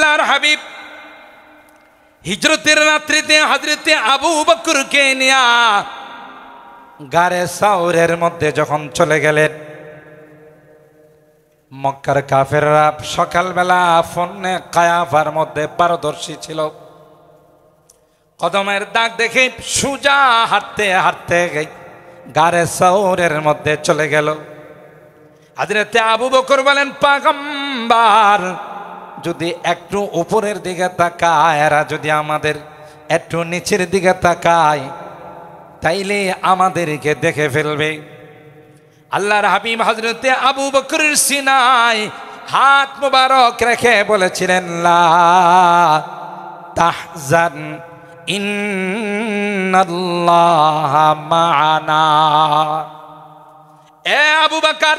আল্লাহর হাবিব হিজরতের রাত্রিতে হযরতে আবু বকরকে নিয়া গারে সাউরের মধ্যে যখন চলে গেলেন, মক্কার কাফেররা সকালবেলা ফন্নে কায়াফার মধ্যে পারদর্শী ছিল। কদমের দাগ দেখে সুজা হাঁটতে হাঁটতে গারে সাউরের মধ্যে চলে গেল। হযরতে আবু বকর বলেন, পয়গম্বর যদি একটু উপরের দিকে তাকায়, এরা যদি আমাদের একটু নিচের দিকে তাকায় তাইলে আমাদেরকে দেখে ফেলবে। আল্লাহর হাবিব হযরতে আবু বকরের সিনায় হাত মুবারক রেখে বলেছিলেন, লা তাহজান ইন্নাল্লাহা মা'ানা। এ আবু বকর,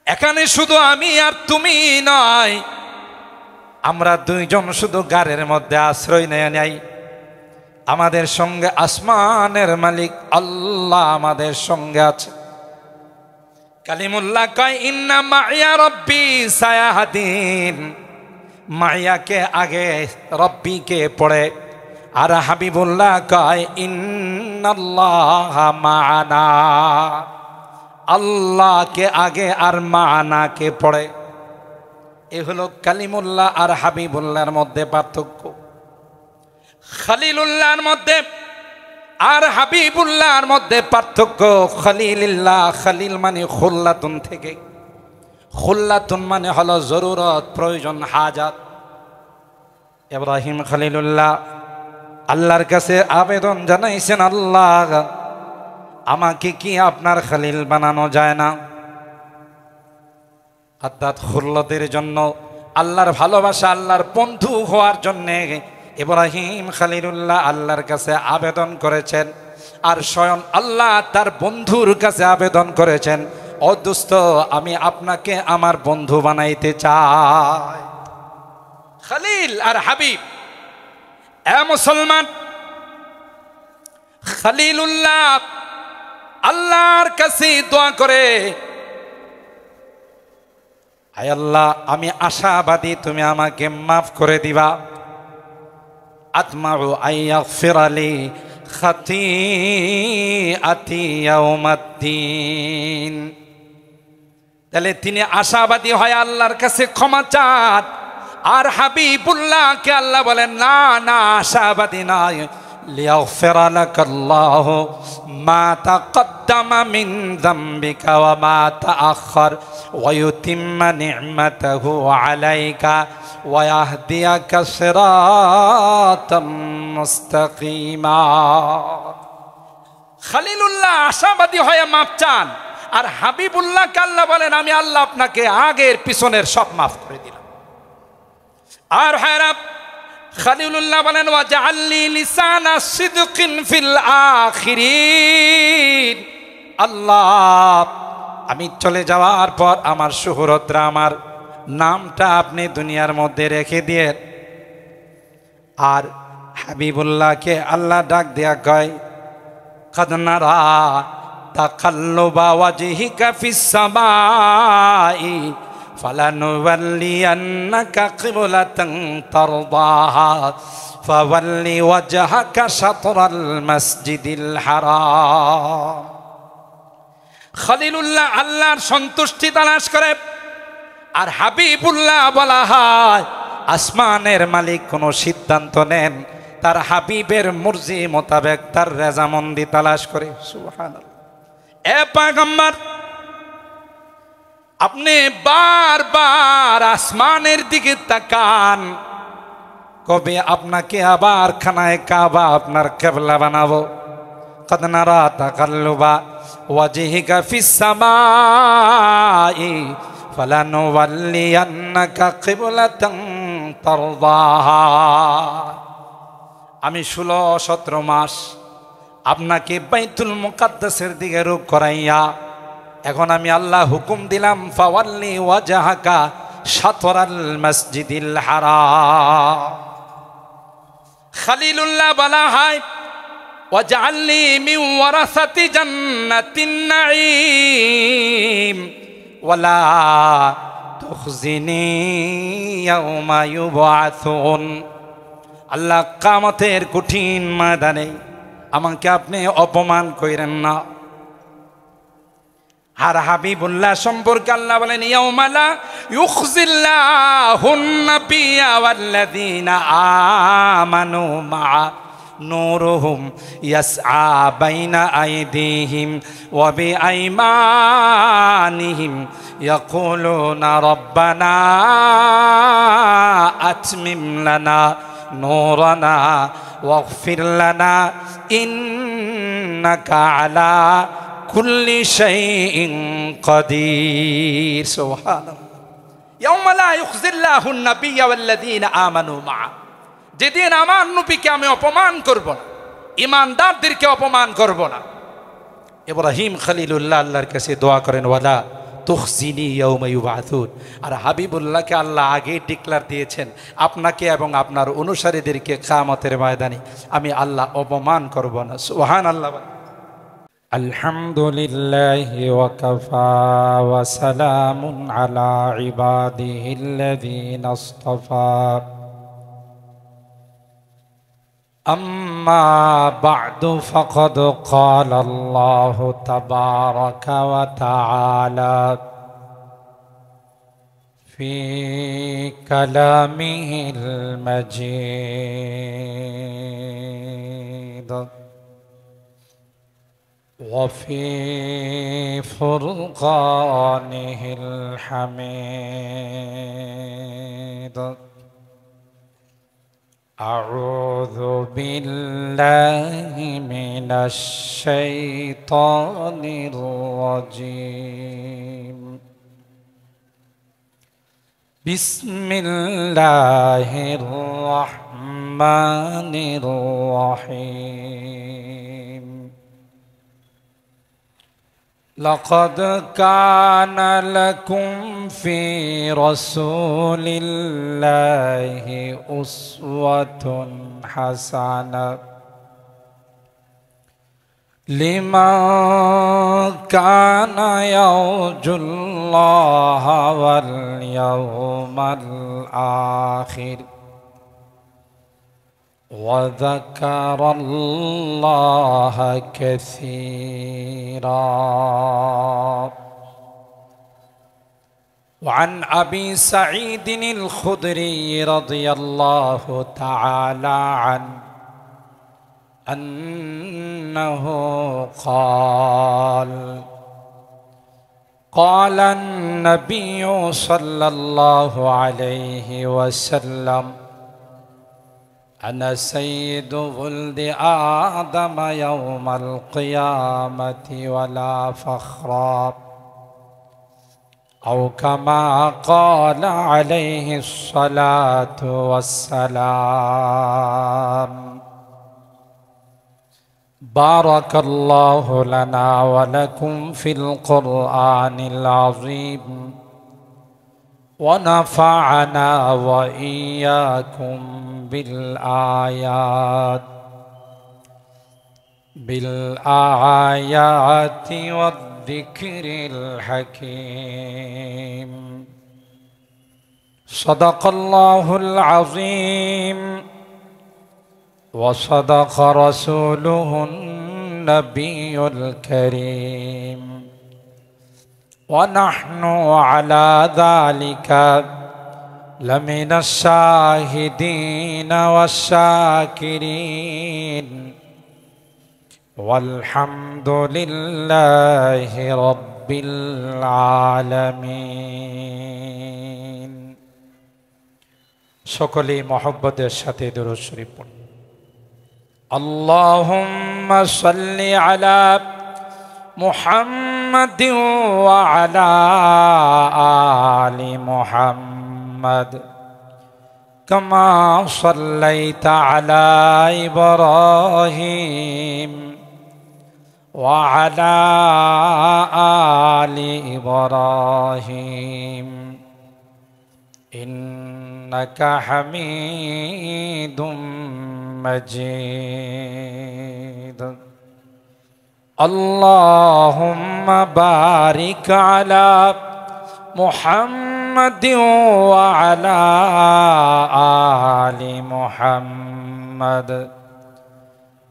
এখানে শুধু আমি আর তুমি নয়, আমরা দুইজন শুধু গারের মধ্যে আশ্রয় নেই, আমাদের সঙ্গে আসমানের মালিক আল্লাহ আমাদের সঙ্গে আছে। কালিমুল্লাহ কয়, ইন্না মাইয়া রব্বি সায়াহাদিন। মাইয়াকে আগে রব্বিকে পড়ে, আর হাবিবুল্লাহ কয় ইন্নাল্লাহা মা'ানা। আল্লাহকে আগে আর মা'ানাকে পড়ে। এ হলো কালিমুল্লাহ আর হাবিবুল্লাহর মধ্যে পার্থক্য। খলিলুল্লাহর মধ্যে আর হাবিবুল্লাহর মধ্যে পার্থক্য। খলিলুল্লাহ, খলিল মানে খুল্লাতুন থেকে, খুল্লাতুন মানে হলো জরুরত, প্রয়োজন, হাজাত। ইব্রাহিম খলিলুল্লাহ আল্লাহর কাছে আবেদন জানাইছেন, আল্লাহ আমাকে কি আপনার খলিল বানানো যায় না? অর্থাৎ খুল্লতের জন্য, আল্লাহর ভালোবাসা, আল্লাহর বন্ধু হওয়ার জন্যে ইব্রাহিম খলিলুল্লাহ আল্লাহর কাছে আবেদন করেছেন। আর স্বয়ং আল্লাহ তার বন্ধুর কাছে আবেদন করেছেন, ও দোস্ত আমি আপনাকে আমার বন্ধু বানাইতে চাই। খলিল আর হাবিব। এ মুসলমান, খলিলুল্লাহ আল্লাহর কাছে দোয়া করে, আয় আল্লাহ আমি আশাবাদী তুমি আমাকে মাফ করে দিবা। আতমাউ আইয়াগফিরালি খাতিআতি ইয়াউমাদ্দিন। তাহলে তিনি আশাবাদী হয় আল্লাহর কাছে ক্ষমা চান। আর হাবিবুল্লাহকে আল্লাহ বলেন, না না, আশাবাদী নয়। লিয়াগফিরা লাকাল্লাহু মা তাকদ্দামা মিন যামবিকা ওয়া মা তাআখার ওয়া ইউতিম্মা নি'মাতাহু আলাইকা ওয়া ইয়াহদিয়াকা সিরাতাম মুস্তাকিমা। খলিলুল্লাহ আশাবাদী হয়ে মাফ চান, আর হাবিবুল্লাহকে আল্লাহ বলেন, আমি আল্লাহ আপনাকে আগের পিছনের সব মাফ করে দিলাম। আর হায়রাব খলিলুল্লাহ বলেন, ওয়াজআলনি লিসানা সিদকিন ফিল আখিরিন। আল্লাহ আমি চলে যাওয়ার পর আমার শুহরতরা, আমার নামটা আপনি দুনিয়ার মধ্যে রেখে দিয়ে। আর হাবিবুল্লাহকে আল্লাহ ডাক দেয়া কয়, কাদ নারা তাকাল্লুবা ওয়াজহিকা ফিস সামাই ফালানুওয়াল্লিয়ান্নাকা কিবলাতান তারদাহা ফাওয়াল্লি ওয়াজহাকা শাতরাল মাসজিদিল হারাম। খলিলুল্লাহ আল্লাহর সন্তুষ্টি তালাশ করে, আর হাবিবুল্লাহ বলা হয় আসমানের মালিক কোনো সিদ্ধান্ত নেন তার হাবিবের মর্জি মোতাবেক, তার রেজামন্দি তালাশ করে। সুবহানাল্লাহ। এ পয়গম্বর, আপনি বারবার আসমানের দিকে তাকান, কবে আপনাকে আবার খানায় কাবা আপনার কিবলা বানাবো। কাদ নারা তাকাল্লুবা ওয়াজহিকা ফিস সামাই ফালানুওয়াল্লিয়ান্নাকা কিবলাতান তারদাহা। আমি 16-17 মাস আপনাকে বাইতুল মুকাদ্দাসের দিকে রূপ করাইয়া, এখন আমি আল্লাহ হুকুম দিলাম, ফাওয়াল্লি ওয়াজহাকা শাতরাল মাসজিদিল হারাম। খলিলুল্লাহ বলা হয়, ওয়াজআলনি মিন ওয়ারাসাতি জান্নাতিন নাঈম ওয়ালা তুখজিনি ইয়াউমা ইউবআসুন। আল্লাহ কিয়ামতের কঠিন ময়দানে আমাকে আপনি অপমান কইরেন না। আর হাবিবুল্লাহ সম্পর্কে আল্লাহ বলেন ইয়াউমা লা ইউখজিল্লাহুন নাবিয়্যা ওয়াল্লাযীনা আমানু মা'a নূরুহুম ইয়াসআ বাইনা আইদিহিম ওয়া বিআইমানিহিম ইয়াকুলুনা রাব্বানা আতমিম লানা নূরানা ওয়াগফির লানা ইন্নাকা আলা কুল্লি শাইইন কাদির। সুবহানাল্লাহ। ইয়াউমা লা ইউখজিল্লাহুন নাবিয়্যা ওয়াল্লাযীনা আমানু মা'a, যেদিন আমার নবীকে আমি অপমান করব না, ঈমানদারদেরকে অপমান করব না। ইব্রাহিম খলিলুল্লাহ আল্লাহর কাছে দোয়া করেন ওয়ালা তুখজিনি ইয়াউমা ইউবআসুন। আর হাবিবুল্লাহকে আল্লাহ আগেই ডিক্লার দিয়েছেন আপনাকে এবং আপনার অনুসারীদেরকে কিয়ামতের ময়দানে আমি আল্লাহ অপমান করব না। সুবহানাল্লাহ। আলহামদুলিল্লাহি ওয়া কাফা ওয়া সালামুন আলা ইবাদিহিল্লাযীনা ইসতাফা। أما بعد فقد قال الله تبارك وتعالى في كلامه المجيد وفي فرقانه الحميد. أعوذ بالله من الشيطان الرجيم. بسم الله الرحمن الرحيم. لقد كان لكم في رسول الله أسوة حسنة لمن كان يرجو الله واليوم الآخر وذكر الله كثيرا. وعن أبي سعيد الخدري رضي الله تعالى عنه أنه قال قال النبي صلى الله عليه وسلم أنا سيد ولد آدم يوم القيامة ولا فخرا، أو كما قال عليه الصلاة والسلام. بارك الله لنا ولكم في القرآن العظيم ونفعنا وإياكم بالآيات والذكر الحكيم. صدق الله العظيم وصدق رسوله النبي الكريم، ونحن على ذلك لمن الشاهدين والشاكرين، والحمد لله رب العالمين. সকলেই মহব্বতের সাথে দুরূদ শরীফ পড়ুন। আল্লাহুম্মা সাল্লি আলা মুহাম্মাদিন ওয়া আলা আলি মুহাম্মাদ কামা সাল্লাইতা আলা ইব্রাহিম ওয়া আলা আলি ইব্রাহিম ইন্নাকা হামিদুম مجيد. اللهم بارك على محمد محمد وعلى آل محمد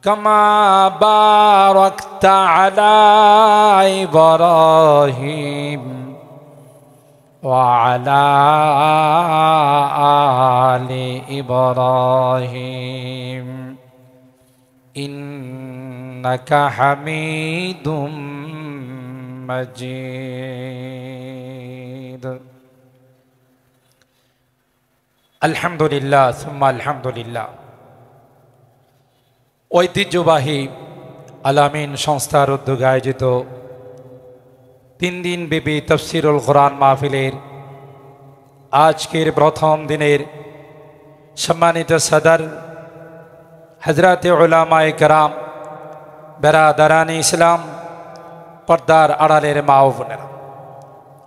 كما باركت على إبراهيم وعلى آل إبراهيم إنك حميد مجيد الحمد لله ثم الحمد لله ঐতিহ্যবাহী আলামিন সংস্থার উদ্যোগে আয়োজিত 3 দিন ব্যাপী তাফসীরুল কোরআন মাহফিলের আজকের প্রথম দিনের সম্মানিত সদর হযরত উলামায়ে কেরাম বেরাদারানে ইসলাম পর্দার আড়ালের মা ও বোনেরা,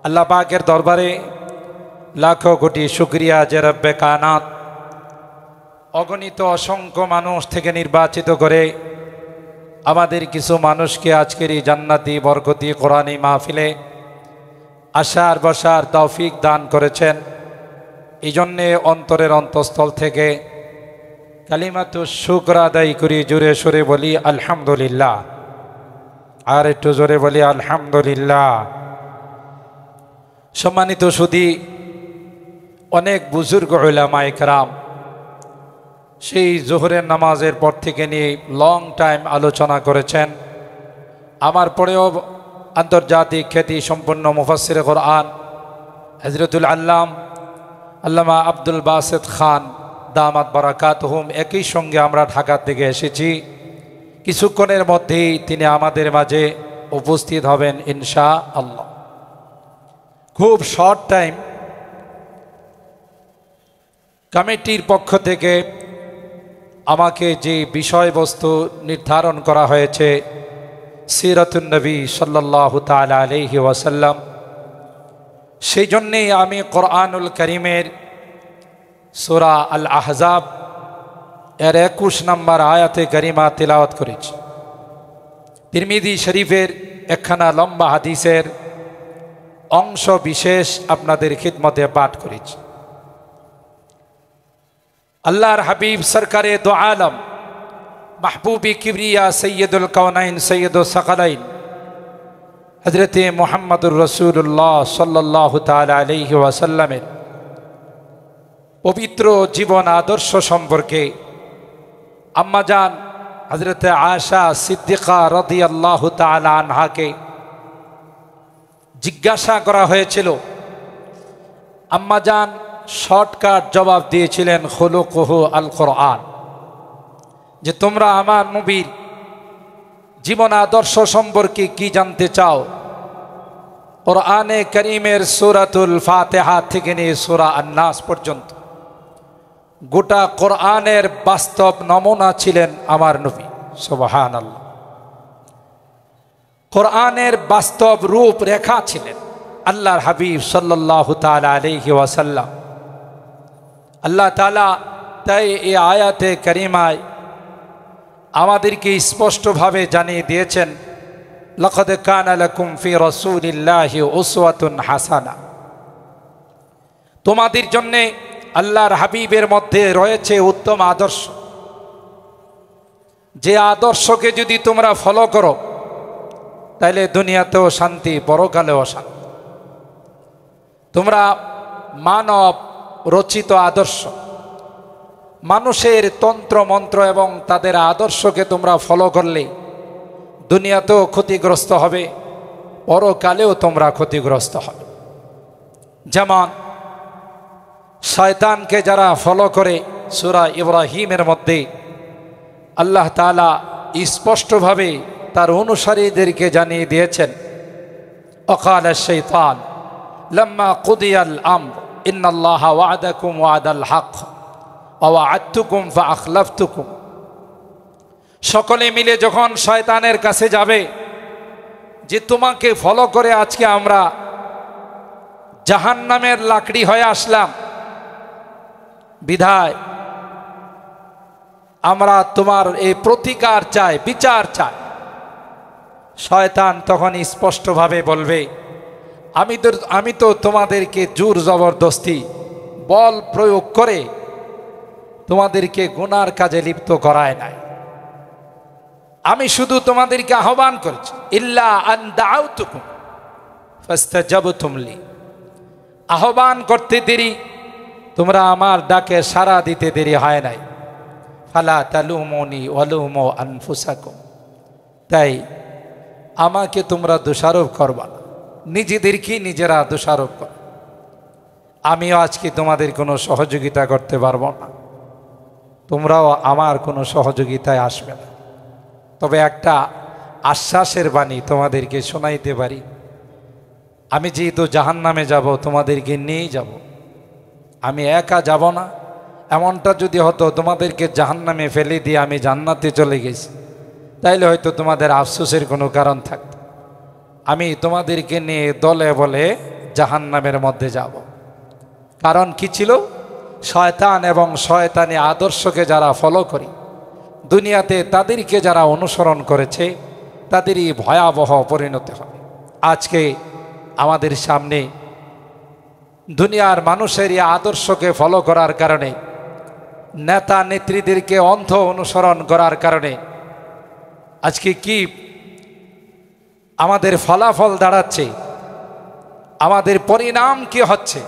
আল্লাহ পাকের দরবারে লাখো কোটি শুকরিয়া যে রব্বে কায়নাত অগণিত অসংখ্য মানুষ থেকে নির্বাচিত করে আমাদের কিছু মানুষকে আজকের এই জান্নাতি বরকতি কোরআনী মাহফিলে আসার বসার তৌফিক দান করেছেন। এই জন্যে অন্তরের অন্তঃস্থল থেকে কালিমাতু শুকর আদায় করি, জোরে সোরে বলি আলহামদুলিল্লাহ। আর একটু জোরে বলি আলহামদুলিল্লাহ। সম্মানিত সুধী, অনেক বুজুর্গ উলামায়ে কেরাম সেই জোহরের নামাজের পর থেকে নিয়ে লং টাইম আলোচনা করেছেন। আমার পরেও আন্তর্জাতিক খ্যাতি সম্পন্ন মুফাসসিরে কোরআন হযরতুল আল্লামা আব্দুল বাসেত খান দামাত বারাকাতুহুম একই সঙ্গে আমরা ঢাকা থেকে এসেছি। কিছুক্ষণের মধ্যেই তিনি আমাদের মাঝে উপস্থিত হবেন ইনশাআল্লাহ। খুব শর্ট টাইম কমিটির পক্ষ থেকে আমাকে যে বিষয়বস্তু নির্ধারণ করা হয়েছে সিরাতুন নবী সাল্লাল্লাহু তাআলা আলাইহি ওয়াসাল্লাম, সেই জন্যেই আমি কোরআনুল কারীমের সূরা আল আহজাব এর 21 নম্বর আয়াতে কারিমা তিলাওয়াত করেছি। তিরমিজি শরীফের একখানা লম্বা হাদিসের অংশ বিশেষ আপনাদের খিদমতে পাঠ করেছি। আল্লাহর হাবিব সরকারে দো আলম মাহবুবি কিবরিয়া সৈয়দুল কাওনাইন সৈয়দুল সাকালাইন হযরতে মুহাম্মদুর রাসূলুল্লাহ সাল্লাল্লাহু তাআলা আলাইহি ওয়াসাল্লামের পবিত্র জীবন আদর্শ সম্পর্কে আম্মাজান হযরতে আয়েশা সিদ্দিকা রাদিয়াল্লাহু তাআলা আনহাকে জিজ্ঞাসা করা হয়েছিল। আম্মাজান শর্টকাট জবাব দিয়েছিলেন খুলুকুহু আল কোরআন, যে তোমরা আমার নবীর জীবন আদর্শ সম্পর্কে কি জানতে চাও? কোরআনে কারীমের সূরাতুল ফাতিহা থেকে নিয়ে সূরা আন-নাস পর্যন্ত গোটা কোরআনের বাস্তব নমুনা ছিলেন আমার নবী। সুবহানাল্লাহ। কোরআনের বাস্তব রূপ রেখা ছিলেন আল্লাহর হাবিব সাল্লাল্লাহু তাআলা আলাইহি ওয়াসাল্লাম। আল্লাহ তাআলা তাই এই আয়াতে কারিমায় আমাদেরকে স্পষ্টভাবে জানিয়ে দিয়েছেন, লাকাদ কানা লাকুম ফি রাসূলিল্লাহি উসওয়াতুন হাসানা। তোমাদের জন্যে আল্লাহর হাবিবের মধ্যে রয়েছে উত্তম আদর্শ, যে আদর্শকে যদি তোমরা ফলো করো তাহলে দুনিয়াতেও শান্তি, পরকালেও শান্তি। তোমরা মানব রচিত আদর্শ, মানুষের তন্ত্র মন্ত্র এবং তাদের আদর্শকে তোমরা ফলো করলে দুনিয়াতেও ক্ষতিগ্রস্ত হবে, পরকালেও তোমরা ক্ষতিগ্রস্ত হবে। যেমন শয়তানকে যারা ফলো করে, সূরা ইব্রাহিমের মধ্যে আল্লাহ তাআলা স্পষ্টভাবে তার অনুসারীদেরকে জানিয়ে দিয়েছেন, অকাল শাইতান লাম্মা কুদিয়াল আমর ইন্নাল্লাহা ওয়া'দাকুম ওয়া'দাল হক ওয়া ওয়া'আদতুকুম ফাআখলাফতুকুম। সকলে মিলে যখন শয়তানের কাছে যাবে যে তোমাকে ফলো করে আজকে আমরা জাহান্নামের লাকড়ি হয়ে আসলাম, বিধায় আমরা তোমার এই প্রতিকার চাই, বিচার চাই। শয়তান তখন স্পষ্টভাবে বলবে, আমি তো তোমাদেরকে জোর জবরদস্তি বল প্রয়োগ করে তোমাদেরকে গুনার কাজে লিপ্ত করায় নাই। আমি শুধু তোমাদেরকে আহ্বান করেছি, ইল্লা আন দাউতুকুম ফাস্তাজাবতুম লি। আহ্বান করতে দেরি, তোমরা আমার ডাকে সাড়া দিতে দেরি হয় নাই। ফালা তালুমুনি ওয়ালুমু আনফুসাকুম। তাই আমাকে তোমরা দোষারোপ করবা না, নিজেদেরকেই নিজেরা দোষারোপ কর। আমিও আজকে তোমাদের কোনো সহযোগিতা করতে পারবো না, তোমরাও আমার কোনো সহযোগিতায় আসবে না। তবে একটা আশ্বাসের বাণী তোমাদেরকে শোনাইতে পারি। আমি যেহেতু জাহান্নামে যাব, তোমাদেরকে নিয়েই যাব, আমি একা যাব না। এমনটা যদি হতো তোমাদেরকে জাহান্নামে ফেলে দিয়ে আমি জান্নাতে চলে গেছি, তাইলে হয়তো তোমাদের আফসোসের কোনো কারণ থাকত। আমি তোমাদেরকে নিয়ে দলে বলে জাহান্নামের মধ্যে যাব। কারণ কি ছিল? শয়তান এবং শয়তানি আদর্শকে যারা ফলো করি, দুনিয়াতে তাদেরকে যারা অনুসরণ করেছে, তাদেরই ভয়াবহ পরিণতি হবে। আজকে আমাদের সামনে দুনিয়ার মানুষের এই আদর্শকে ফলো করার কারণে, নেতা নেত্রীদেরকে অন্ধ অনুসরণ করার কারণে আজকে কি আমাদের ফলাফল দাঁড়াচ্ছে, আমাদের পরিণাম কি হচ্ছে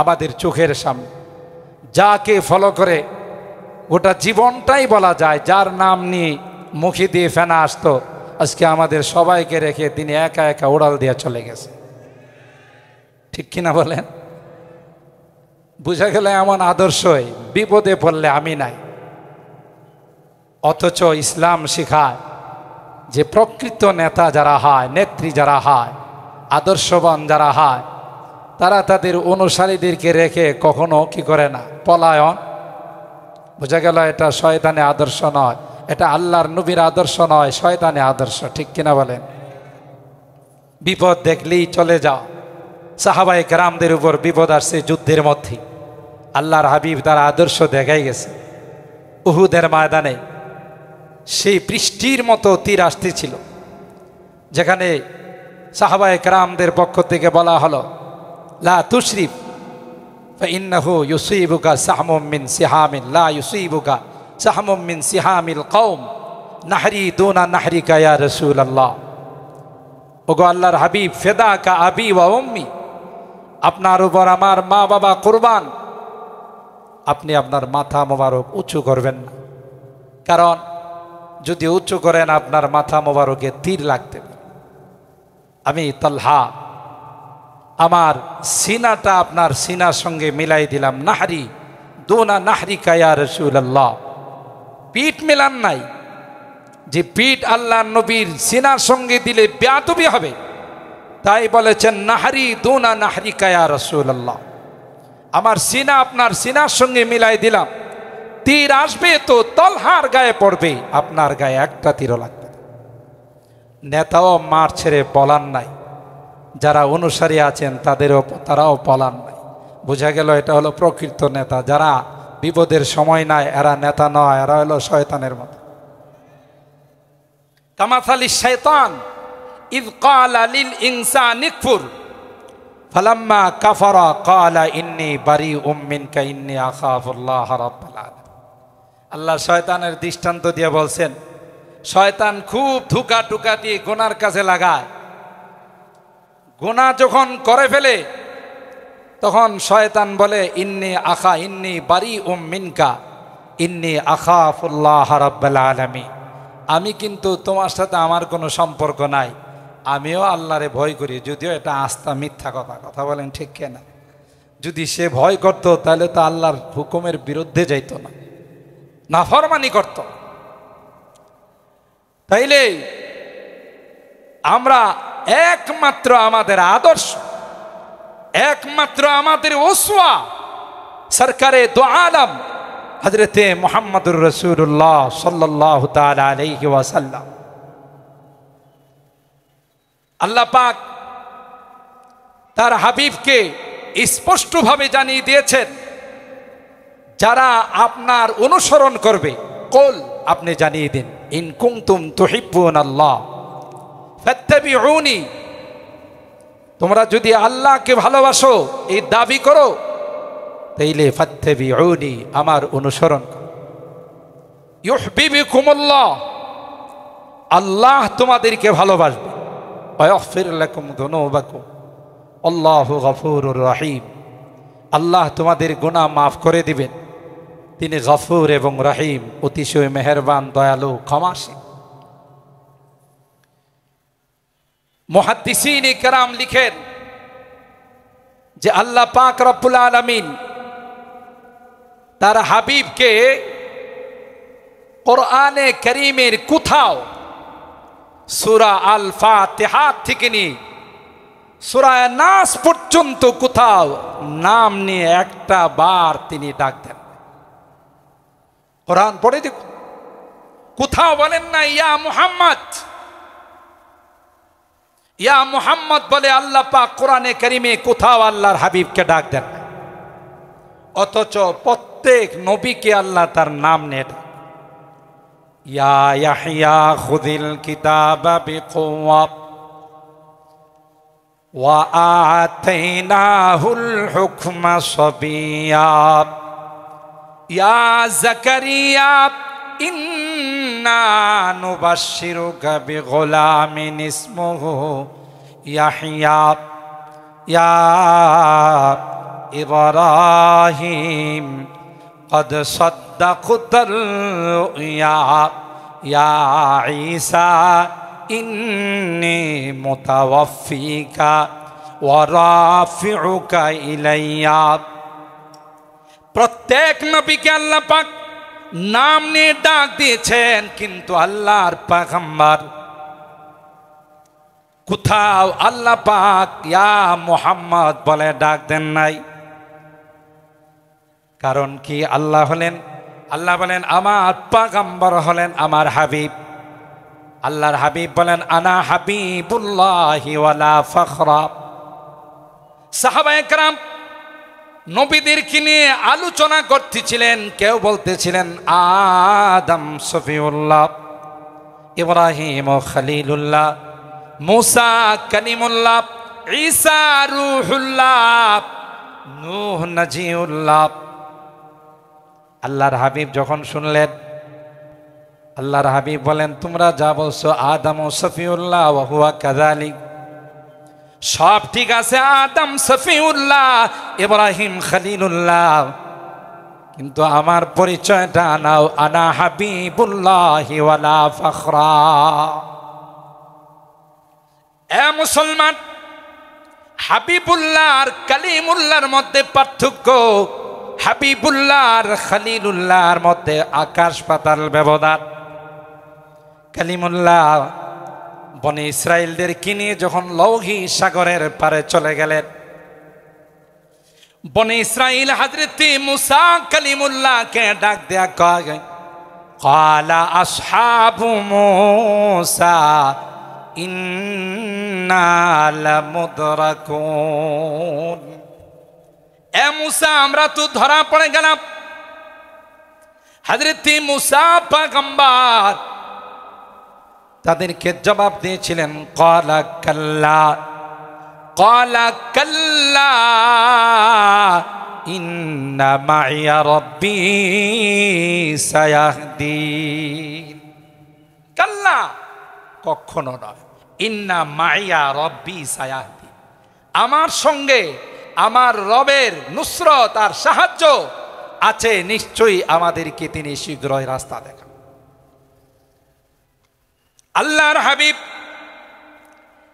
আমাদের চোখের সামনে। যাকে ফলো করে গোটা জীবনটাই বলা যায়, যার নাম নিয়ে মুখে দিয়ে ফেনা আসতো, আজকে আমাদের সবাইকে রেখে তিনি একা একা উড়াল দিয়ে চলে গেছে। ঠিক কিনা বলেন? বুঝা গেল এমন আদর্শই বিপদে পড়লে আমি নাই। অথচ ইসলাম শিখায় যে প্রকৃত নেতা যারা হয়, নেত্রী যারা হয়, আদর্শবান যারা হয়, তারা তাদের অনুসারীদেরকে রেখে কখনো কি করে না, পলায়ন। বোঝা গেল এটা শয়তানি আদর্শ নয়, এটা আল্লাহর নবীর আদর্শ নয়, শয়তানি আদর্শ। ঠিক কিনা বলেন? বিপদ দেখলেই চলে যাও। সাহাবায়ে কেরামদের উপর বিপদ আসছে যুদ্ধের মধ্যে, আল্লাহর হাবিব তার আদর্শ দেখাই গেছে। উহুদের ময়দানে সেই বৃষ্টির মতো তীর আসতেছিল, যেখানে সাহাবায়ে কেরামদের পক্ষ থেকে বলা হলো, লা তুশরিফ ফাইন্নাহু ইউসিবুকা সাহমুম মিন সিহামিল লা ইউসিবুকা সাহমুম মিন সিহামিল কওম নাহরি দুনা নাহরিকা ইয়া রাসূলুল্লাহ। ওগো আল্লাহর হাবিব, ফিদাকা আবি ওয়া উম্মি, আপনার উপর আমার মা বাবা কুরবান, আপনি আপনার মাথা মোবারক উঁচু করবেন না, কারণ যদি উঁচু করেন আপনার মাথা মোবারকে তীর লাগতে পারে। আমি তালহা আমার সিনাটা আপনার সিনার সঙ্গে মিলাই দিলাম, নাহরি দুনা নাহরিকা ইয়া রাসূলুল্লাহ। পিঠ মেলান নাই, যে পিঠ আল্লাহ নবীর সিনার সঙ্গে দিলে বেয়াদবি হবে, তাই বলেছেন নাহরি দুনা নাহরিকা ইয়া রাসূলুল্লাহ। আমার সিনা আপনার সিনার সঙ্গে মিলাই দিলাম, তীর আসবে তো তলহার গায়ে পড়বে, আপনার গায়ে একটা তীরও লাগবে। নেতাও মার ছেড়ে পলান নাই, যারা অনুসারী আছেন তারাও পলান নাই। বোঝা গেল এটা হলো প্রকৃত নেতা। যারা বিপদের সময় নাই, এরা নেতা নয়, এরা হলো শয়তানের মতো। কামাসালি শাইতান ইয ক্বালা লিল ইনসানি কফুর ফালাম্মা কাফারা ক্বালা ইন্নী বারিউম মিনকা ইন্নী আখাফুল্লাহ রাব্বুল আলামিন। আল্লাহ শয়তানের দৃষ্টান্ত দিয়ে বলছেন, শয়তান খুব ধোঁকা টুকা দিয়ে গুনার কাছে লাগায়। গুনাহ যখন করে ফেলে তখন শয়তান বলে, ইন্নী বারিউম মিনকা ইন্নী আখাফুল্লাহ রাব্বুল আলামিন। আমি কিন্তু তোমার সাথে আমার কোনো সম্পর্ক নাই, আমিও আল্লাহরে ভয় করি। যদিও এটা আস্থা মিথ্যা কথা বলেন ঠিক কিনা? যদি সে ভয় করত তাহলে তো আল্লাহর হুকুমের বিরুদ্ধে যাইত না, নাফরমানি করত। তাইলে আমরা একমাত্র আমাদের আদর্শ, একমাত্র আমাদের ওসওয়া সরকারে দো আলম হযরতে মুহাম্মদুর রাসূলুল্লাহ সাল্লাল্লাহু তাআলা আলাইহি ওয়াসাল্লাম। আল্লাহ পাক তার হাবিবকে স্পষ্টভাবে জানিয়ে দিয়েছেন, যারা আপনার অনুসরণ করবে, কুল আপনি জানিয়ে দিন, ইন কুনতুম তুহিব্বুনাল্লাহ ফাত্তাবিউনি, তোমরা যদি আল্লাহকে ভালোবাসো এই দাবি করো, তাইলে ফাত্তাবিউনি, আমার অনুসরণ করো। ইউহিব্বুকুমুল্লাহ, আল্লাহ তোমাদেরকে ভালোবাসবে। ওয়া ইয়াগফির লাকুম যুনুবাকুম, আল্লাহু গফুরুর রহিম, আল্লাহ তোমাদের গুনাহ মাফ করে দিবেন, তিনি গফুর এবং রহিম, অতিশয় মেহেরবান, দয়ালু, ক্ষমাশীল। মুহাদ্দিসিনে কেরাম লিখেন যে আল্লাহ পাক রব্বুল আলামিন তার হাবিবকে কোরআনে কারীমের কোথাও সূরা আল ফাতিহা থেকে নিয়ে সূরা নাস পর্যন্ত কোথাও নাম নিয়ে একটা বার তিনি ডাক দেন। কোরআন পড়ে দেখুন, কোথাও বলেন না ইয়া মুহাম্মদ, ইয়া মুহাম্মদ বলে আল্লাহ পাক কোরআনে কারীমে কোথাও আল্লাহর হাবিবকে ডাক দেন। অথচ প্রত্যেক নবীকে আল্লাহ তার নাম নিয়ে ডাক। ইয়া ইয়াহইয়া খুযিল কিতাবা বিকুওয়া ওয়া আতাইনাহুল হুকমা সাবিয়্যা ইয়া যাকারিয়া ইন্না নুবাশশিরুকা বিগুলামিন ইসমুহু ইয়াহইয়া ইয়া ইব্রাহিম قد صدقت الرؤيا يا عيسى إني متوفيك ورافعك إلي। প্রত্যেক নবীকে আল্লাহ পাক নাম নিয়ে ডাক দিয়েছেন, কিন্তু আল্লাহর পয়গম্বর কোথাও আল্লাহ পাক ইয়া মুহাম্মদ বলে ডাক দেন নাই। কারণ কি? আল্লাহ বলেন আমার পয়গম্বর হলেন আমার হাবিব। আল্লাহর হাবিব বলেন আনা হাবিবুল্লাহি ওয়ালা ফখরা। সাহাবায়ে কেরাম নবীদেরকে নিয়ে আলোচনা করতেছিলেন। কেউ বলতেছিলেন আদম সফিউল্লাহ, ইব্রাহিম খলিলুল্লাহ, মুসা কালিমুল্লাহ, ঈসা রূহুল্লাহ, নূহ নাজিউল্লাহ। আল্লাহর হাবিব যখন শুনলেন, আল্লাহর হাবিব বলেন তোমরা যা বলছো আদম সফিউল্লাহ ওয়া হুয়া কাযালিক, সব ঠিক আছে, আদম সফিউল্লাহ, ইব্রাহিম খলিলুল্লাহ, কিন্তু আমার পরিচয়টা নাও, আনা হাবিবুল্লাহি ওয়ালা ফখরা। এ মুসলমান, হাবিবুল্লাহ আর কালিমুল্লাহর মধ্যে পার্থক্য, হাবিবুল্লাহ আর খলিলুল্লাহর মধ্যে আকাশ পাতাল ব্যবধান। কালিমুল্লাহ বনি ইসরাইলদের কিনে যখন লৌহি সাগরের পারে চলে গেলেন, বনি ইসরাইল হযরত মুসা কালিমুল্লাহকে ডাক দেয়া কয় ক্বালা আসহাবু মুসা ইন্না লামুদরাকুন। এ মুসা, আমরা তো ধরা পড়ে গেলাম। হযরত মুসা পয়গম্বর তাদেরকে জবাব দিয়েছিলেন ক্বালা কাল্লা ইন্না মাইয়া রাব্বি সায়াহদিন। কাল্লা, কখনো নয়, ইন্না মাইয়া রাব্বি সায়াহদিন, আমার সঙ্গে আমার রবের নুসরত আর সাহায্য আছে, নিশ্চয়ই আমাদেরকে তিনি শীঘ্রই রাস্তা দেখান। আল্লাহর হাবিব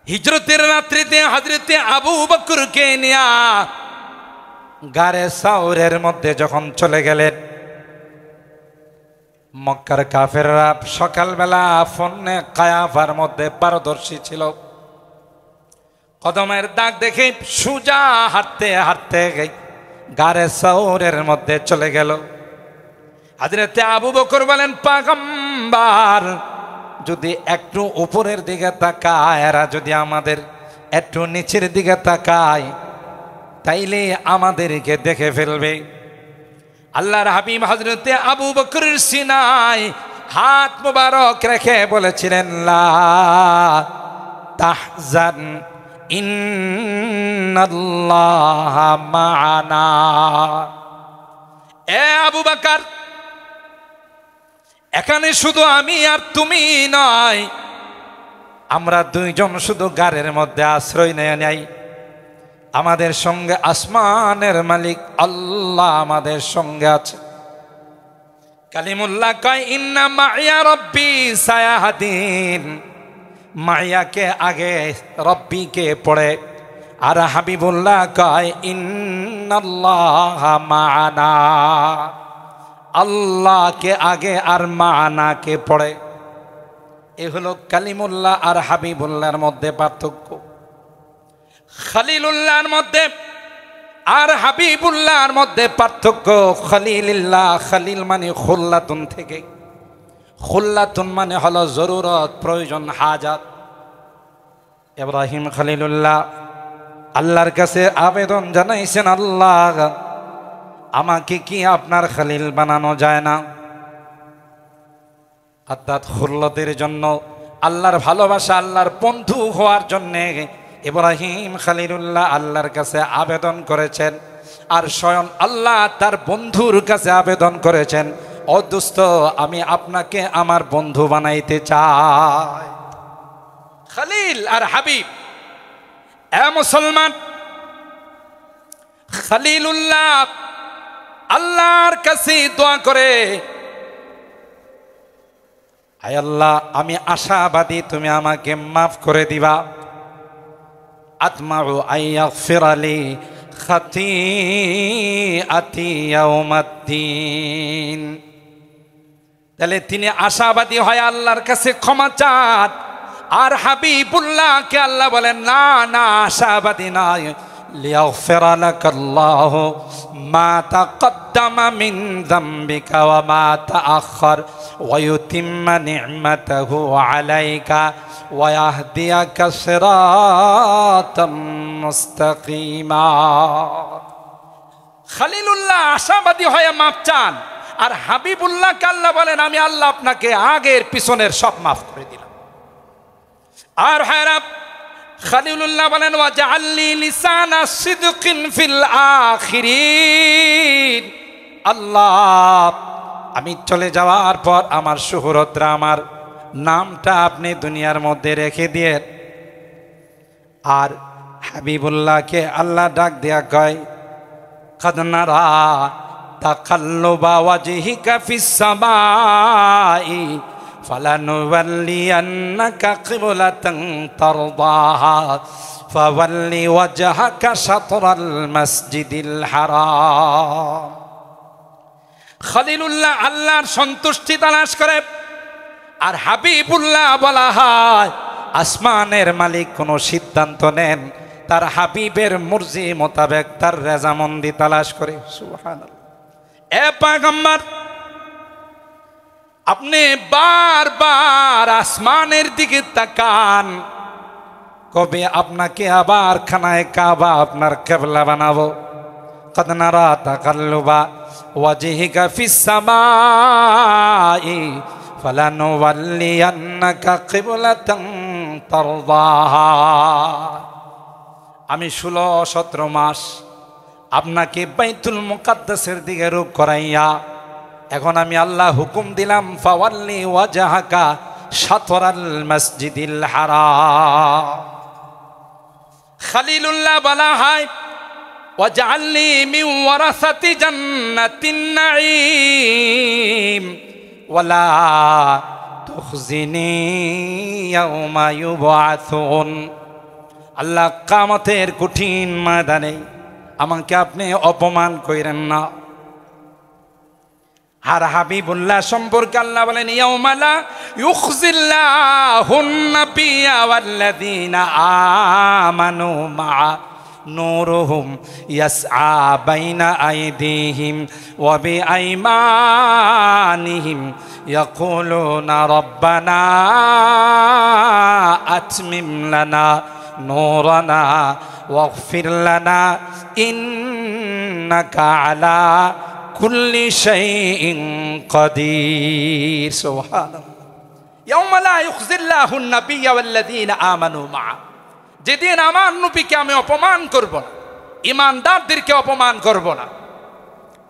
হিজরতের রাত্রিতে হযরত আবু বকরকে নিয়া গারে সাউরের মধ্যে যখন চলে গেলেন, মক্কার কাফেররা সকালবেলা ফন্নে কায়াফার মধ্যে পারদর্শী ছিল। কদমের দাগ দেখে সুজা হাঁটতে হাঁটতে গারে সাউরের মধ্যে চলে গেল। হযরত আবু বকর বলেন পয়গম্বর যদি একটু উপরের দিকে তাকায়, এরা যদি আমাদের একটু নিচের দিকে তাকায়, তাইলে আমাদেরকে দেখে ফেলবে। আল্লাহর হাবিব হযরত আবু বকরের সিনায় হাত মুবারক রেখে বলেছিলেন লা তাহজান ইন্নাল্লাহা মা'ানা। এ আবু বকর, এখানে শুধু আমি আর তুমি নয়, আমরা দুইজন শুধু গারের মধ্যে আশ্রয় নেই, আমাদের সঙ্গে আসমানের মালিক আল্লাহ আমাদের সঙ্গে আছে। কালিমুল্লাহ কয় ইন্না মাইয়া রব্বি সায়াহদিন। মাইয়াকে আগে রব্বিকে পড়ে, আর হাবিবুল্লাহ কয় ইন্নাল্লাহা মা'ানা। আল্লাহকে আগে আর মা'ানাকে পড়ে। এ হলো কালিমুল্লাহ আর হাবিবুল্লাহর মধ্যে পার্থক্য। খলিলুল্লাহর মধ্যে আর হাবিবুল্লাহর মধ্যে পার্থক্য। খলিলুল্লাহ, খলিল মানে খুল্লাতুন থেকে, খুল্লাতুন মানে হলো জরুরত, প্রয়োজন, হাজাত। ইব্রাহিম খলিলুল্লাহ আল্লাহর কাছে আবেদন জানাইছেন, আল্লাহ আমাকে কি আপনার খলিল বানানো যায় না? অর্থাৎ খুল্লতের জন্য, আল্লাহর ভালোবাসা, আল্লাহর বন্ধু হওয়ার জন্যে ইব্রাহিম খলিলুল্লাহ আল্লাহর কাছে আবেদন করেছেন। আর স্বয়ং আল্লাহ তার বন্ধুর কাছে আবেদন করেছেন, ও দোস্ত আমি আপনাকে আমার বন্ধু বানাইতে চাই। খলিল আর হাবিব। এ মুসলমান, খলিলুল্লাহ আল্লাহর কাছে দোয়া করে, আয় আল্লাহ আমি আশাবাদী তুমি আমাকে মাফ করে দিবা। আতমাউ আইয়াগফিরালি খাতিআতি ইয়াউমাদ্দিন। তাহলে তিনি আশাবাদী হয় আল্লাহর কাছে ক্ষমা চান। আর হাবিবুল্লাহকে আল্লাহ বলেন না না, আশাবাদী নয়। লিয়াগফিরা লাকাল্লাহু মা তাকদ্দামা মিন যামবিকা ওয়া মা তাআখার ওয়া ইউতিম্মা নি'মাতাহু আলাইকা ওয়া ইয়াহদিয়াকা সিরাতাম মুস্তাকিমা। খলিলুল্লাহ আশাবাদী হয়ে মাফ চান, আর হাবিবুল্লাহকে আল্লাহ বলেন আমি আল্লাহ আপনাকে আগের পিছনের সব মাফ করে দিলাম। আর হায়রা খলিলুল্লাহ বলেন ওয়াজআলনি লিসানা সিদকিন ফিল আখিরিন। আল্লাহ আমি চলে যাওয়ার পর আমার শুহরতরা, আমার নামটা আপনি দুনিয়ার মধ্যে রেখে দিয়ে। আর হাবিবুল্লাহকে আল্লাহ ডাক দেয়া কয় কাদ নারা তাকাল্লুবা ওয়াজহিকা ফিস সামাই ফালানুওয়াল্লিয়ান্নাকা কিবলাতান তারদাহা ফাওয়াল্লি ওয়াজহাকা শাতরাল মাসজিদিল হারাম। খলিলুল্লাহ আল্লাহর সন্তুষ্টি তালাশ করে, আর হাবিবুল্লাহ বলা হয় আসমানের মালিক কোনো সিদ্ধান্ত নেন তার হাবিবের মর্জি মোতাবেক তার রেজামন্দি তালাশ করে। সুবহানাল্লাহ। এ পয়গম্বর, আপনি বারবার আসমানের দিকে তাকান, কবে আপনাকে আবার খানায় কাবা আপনার কিবলা বানাবো। কাদ নারা তাকাল্লুবা ওয়াজহিকা ফিস সামাই ফালানুওয়াল্লিয়ান্নাকা কিবলাতান তারদাহা। আমি 16-17 মাস আপনাকে বাইতুল মুকাদ্দাসের দিকে রূপ করাইয়া, এখন আমি আল্লাহ হুকুম দিলাম ফাওয়াল্লি ওয়াজহাকা শাতরাল মাসজিদিল হারাম। খলিলুল্লাহ বলা হয় ওয়াজআলনি মিন ওয়ারাসাতি জান্নাতিন নাঈম ওয়ালা তুখজিনি ইয়াউমা ইউবআসুন। আল্লাহ কিয়ামতের কঠিন ময়দানে আমাকে আপনি অপমান কইরেন না। আর হাবিবুল্লাহ সম্পর্কে আল্লাহ বলেন ইয়াউমা লা ইউখজিল্লাহুন নাবিয়্যা ওয়াল্লাযীনা আমানু মা'a নূরুহুম ইয়াসআ বাইনা আইদিহিম ওয়া বিআইমানিহিম ইয়াকুলুনা রাব্বানা আতমিম লানা নূরানা ওয়াগফির লানা ইন্নাকা আলা কুল্লি শাইইন কাদির। সুবহানাল্লাহ। ইয়াউমা লা ইউখজিল্লাহুন নাবিয়্যা ওয়াল্লাযীনা আমানু মা'a। যেদিন আমার নবীকে আমি অপমান করব না, ইমানদারদেরকে অপমান করব না।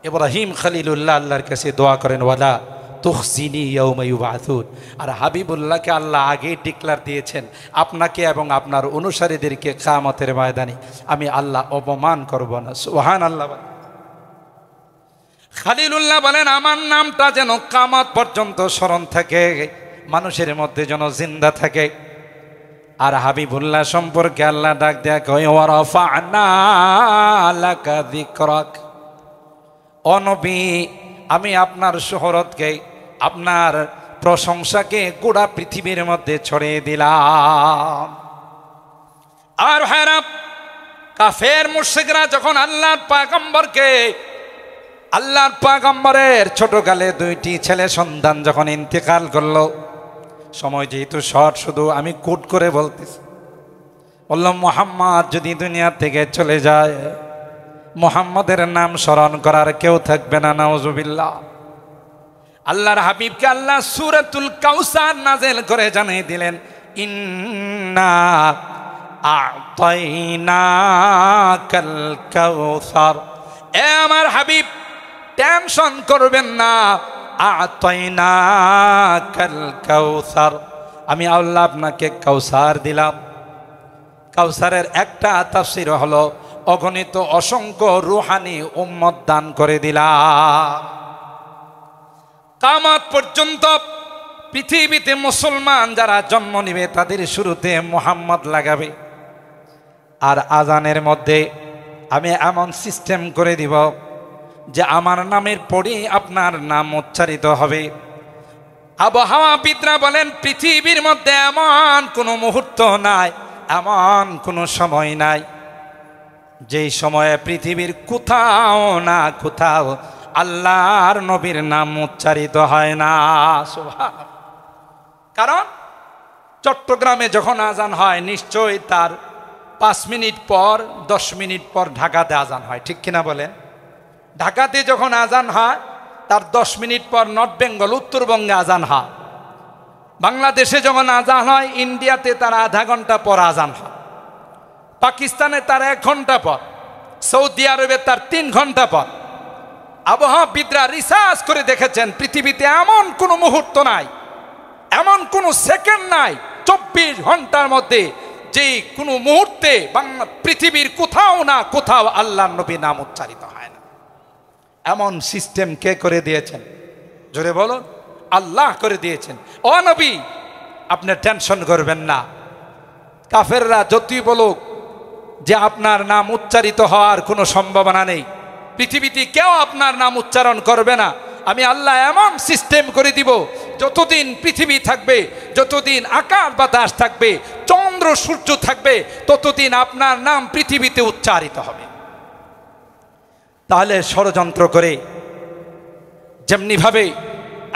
ইব্রাহিম খলিলুল্লাহ আল্লাহর কাছে দোয়া করেন, ওয়ালা তুখজিনি ইয়াউমা ইউবাসুন। আর হাবিবুল্লাহকে আল্লাহ আগে ডিক্লার দিয়েছেন, আপনাকে এবং আপনার অনুসারীদেরকে কিয়ামতের ময়দানে আমি আল্লাহ অপমান করব না। সুবহানাল্লাহ। খলিলুল্লাহ বলেন, আমার নামটা যেন কিয়ামত পর্যন্ত স্মরণ থাকে, মানুষের মধ্যে যেন জিন্দা থাকে। আর হাবিবুল্লাহ সম্পর্কে আল্লাহ ডাক দেয়া কয়, ওয়া রাফা'না লাকা যিকরাক। ও নবী, আমি আপনার শোহরতকে, আপনার প্রশংসাকে গোটা পৃথিবীর মধ্যে ছড়িয়ে দিলাম। আর ভাইরা, কাফের মুশরিকরা যখন আল্লাহর পয়গম্বরের ছোটকালে 2টি ছেলে সন্তান যখন ইন্তেকাল করলো, সময় যেহেতু শর্ট, শুধু আমি কোট করে বলতেছি, বললাম মুহাম্মদ যদি দুনিয়া থেকে চলে যায়, মুহাম্মদের নাম স্মরণ করার কেউ থাকবে না, নাউজুবিল্লাহ। আল্লাহর হাবিবকে আল্লাহ সূরাতুল কাউসার নাযিল করে জানিয়ে দিলেন, ইন্না আ'তাইনাকাল কাউসার। এ আমার হাবিব, টেনশন করবেন না, আ'তাইনাকাল কাউসার, আমি আল্লাহ আপনাকে কাউসার দিলাম। কাউসারের একটা তাফসীর হলো অগণিত অসংখ্য রূহানি উম্মত দান করে দিলাম। কিয়ামত পর্যন্ত পৃথিবীতে মুসলমান যারা জন্ম নেবে তাদের শুরুতে মুহাম্মদ লাগাবে। আর আজানের মধ্যে আমি এমন সিস্টেম করে দিব যে আমার নামের পরেই আপনার নাম উচ্চারিত হবে। আবহাওয়াবিদরা বলেন, পৃথিবীর মধ্যে এমন কোনো মুহূর্ত নাই, এমন কোনো সময় নাই যেই সময়ে পৃথিবীর কোথাও না কোথাও আল্লাহর নবীর নাম উচ্চারিত হয় না। সুবহানাল্লাহ। কারণ চট্টগ্রামে যখন আজান হয়, নিশ্চয়ই তার 5 মিনিট পর 10 মিনিট পর ঢাকাতে আজান হয়, ঠিক কিনা বলেন? ঢাকাতে যখন আজান হয় তার 10 মিনিট পর নর্থ বেঙ্গল, উত্তরবঙ্গে আজান হয়। বাংলাদেশে যখন আজান হয়, ইন্ডিয়াতে তার আধা ঘন্টা পর আজান হয়, পাকিস্তানে তার 1 ঘন্টা পর, সৌদি আরবে তার 3 ঘন্টা পর। আবহাওয়াবিদরা রিসার্চ করে দেখেছেন, পৃথিবীতে এমন কোনো মুহূর্ত নাই, এমন কোনো সেকেন্ড নাই 24 ঘন্টার মধ্যে যে কোনো মুহূর্তে পৃথিবীর কোথাও না কোথাও আল্লাহর নবী নাম উচ্চারিত হয় না। এমন সিস্টেম কে করে দিয়েছেন? জোরে বলুন, আল্লাহ করে দিয়েছেন। ও নবী, আপনি টেনশন করবেন না। কাফেররা যতই বলুক যে আপনার নাম উচ্চারিত হওয়ার কোনো সম্ভাবনা নেই, পৃথিবীতে কেউ আপনার নাম উচ্চারণ করবে না, আমি আল্লাহ এমন সিস্টেম করে দিব, যতদিন পৃথিবী থাকবে, যতদিন আকাশ বাতাস থাকবে, চন্দ্র সূর্য থাকবে, ততদিন আপনার নাম পৃথিবীতে উচ্চারিত হবে। তাহলে ষড়যন্ত্র করে যেমনিভাবে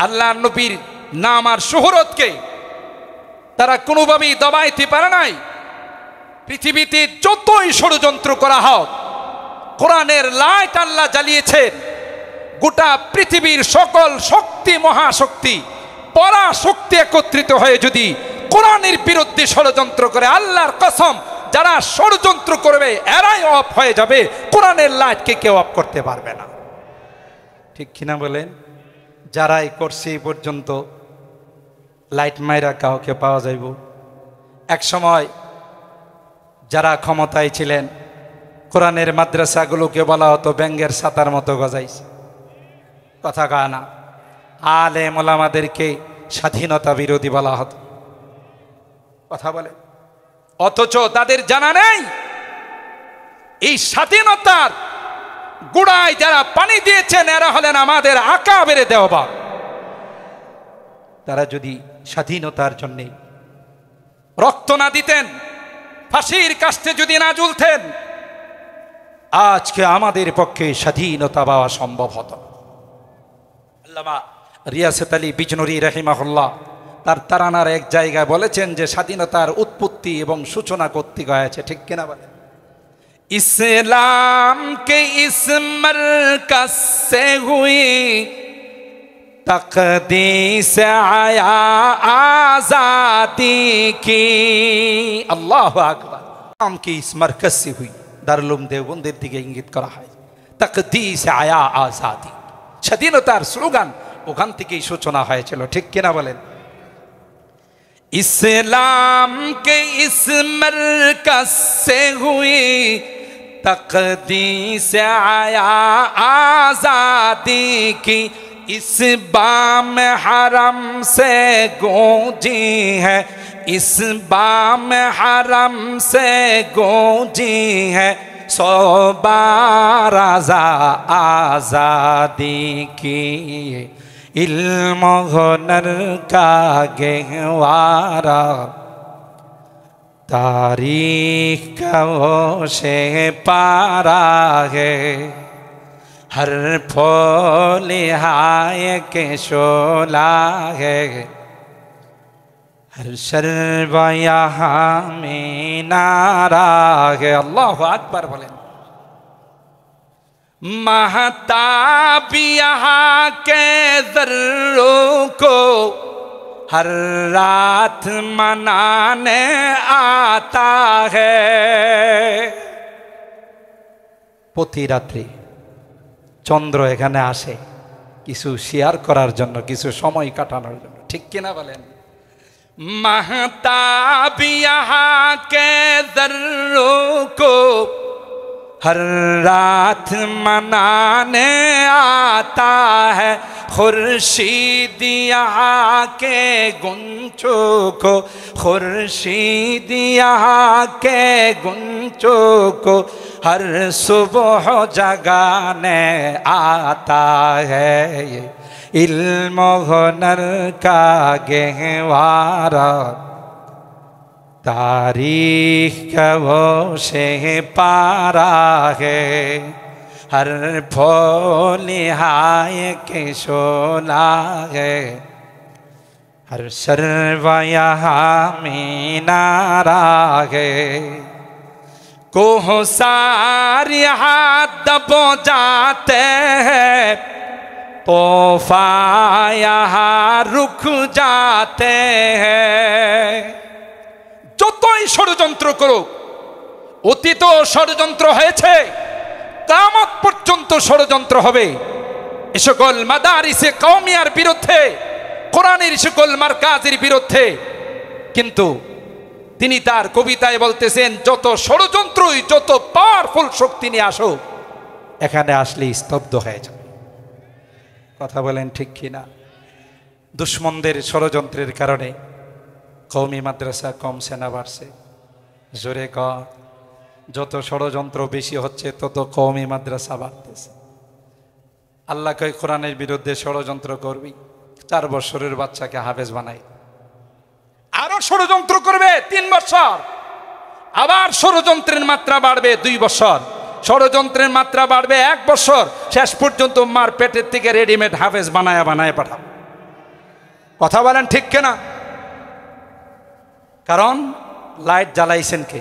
আল্লাহর নবীর নাম আর শোহরতকে তারা কোনোভাবেই দবাইতে পারে নাই, পৃথিবীতে যতই ষড়যন্ত্র করা হোক, কোরআনের লাইট আল্লাহ জ্বালিয়েছেন। গোটা পৃথিবীর সকল শক্তি, মহাশক্তি, পরাশক্তি একত্রিত হয়ে যদি কোরআনের বিরুদ্ধে ষড়যন্ত্র করে, আল্লাহর কসম, যারা ষড়যন্ত্র করবে এরাই অফ হয়ে যাবে, কোরআনের লাইটকে কেউ অফ করতে পারবে না, ঠিক কিনা বলেন? যারাই করছে এই পর্যন্ত, লাইট মাইরা কাউকে পাওয়া যাইব। এক সময় যারা ক্ষমতায় ছিলেন, কোরআনের মাদ্রাসাগুলোকে বলা হতো ব্যাঙ্গের ছাতার মতো গজাইছে, কথা কয় না। আলেম ওলামাদেরকে স্বাধীনতা বিরোধী বলা হতো, কথা বলে। অথচ তাদের জানা নেই এই স্বাধীনতার গোড়ায় যারা পানি দিয়েছেন এরা হলেন আমাদের আকাবেরে দেওবা। তারা যদি স্বাধীনতার জন্যে রক্ত না দিতেন, ফাঁসির কাস্তে যদি না ঝুলতেন, আজকে আমাদের পক্ষে স্বাধীনতা পাওয়া সম্ভব হতো। আল্লামা রিয়াসত আলী বিজনুরী রাহিমাহুল্লাহ তার তারানার এক জায়গায় বলেছেন যে স্বাধীনতার উৎপত্তি এবং সূচনা কর্তৃক হয়েছে, ঠিক কিনা বলেন? ইসলাম কে ইস মরকজ সে হুই তকদীস আয়া আজাদি কি। আল্লাহু আকবার। नाम की इस मरकज से हुई। दारुल उलूम देवबंদের দিকে ইঙ্গিত করা হয়। तकदीस आया आज़ादी, স্বাধীনতার স্লোগান ওখান থেকেই সূচনা হয়েছিল, ঠিক কিনা বলেন? इस्लाम के इस मरकज से हुई तकदीस आया आज़ादी की, इस बाम हरम से गूंजी है, इस बाम हरम से गूंजी है 100 बार आज़ादी की। इल्म हुनर का गहवारा तारीख का वो से पारा है, हर फूल हाय के शोला है, हर शर्ब यहाँ में नारा है। अल्लाह अकबर बोलें। महताब यहाँ के ज़र्रों को हर रात मनाने आता है। প্রতি রাত্রি চন্দ্র এখানে আসে কিছু শেয়ার করার জন্য, কিছু সময় কাটানোর জন্য, ঠিক কিনা বলেন? महताब यहाँ के ज़र्रों को हर रात मनाने आता है, खुर्शीद यहाँ के गुंचों को, खुर्शीद यहाँ के गुंचों को हर सुबह जगाने आता है। ये इल्म हुनर का गहवारा तारीख का वो से पारा है, हर फूल हाय के शोला है, हर शर्व यहाँ में नारा है। कोहसार यहाँ दबो जाते हैं, तोहफा यहाँ रुक जाते हैं। যতই ষড়যন্ত্র করুক, অতীত ষড়যন্ত্র হয়েছে, কিয়ামত পর্যন্ত ষড়যন্ত্র হবে। এ সকল মাদারিসে কওমিয়ার বিরুদ্ধে, কোরআনের সকল মারকাজের বিরুদ্ধে। কিন্তু তিনি তার কবিতায় বলতেছেন, যত ষড়যন্ত্রই যত পাওয়ারফুল শক্তি নিয়ে আসুক, এখানে আসলে স্তব্ধ হয়ে যাবে। কথা বলেন ঠিক কিনা? দুশ্মনদের ষড়যন্ত্রের কারণে কওমি মাদ্রাসা কমছে না বাড়ছে? জোরে ক। যত ষড়যন্ত্র বেশি হচ্ছে তত কওমি মাদ্রাসা বাড়তেছে। আল্লাহ কয় কোরআনের বিরুদ্ধে ষড়যন্ত্র করবি, 4 বছরের বাচ্চাকে হাফেজ বানাই। আরো ষড়যন্ত্র করবে 3 বছর, আবার ষড়যন্ত্রের মাত্রা বাড়বে 2 বছর, ষড়যন্ত্রের মাত্রা বাড়বে 1 বছর, শেষ পর্যন্ত মার পেটের থেকে রেডিমেড হাফেজ বানায় বানায় পাঠাও। কথা বলেন ঠিক কিনা? কারণ লাইট জ্বালাইছেন কে?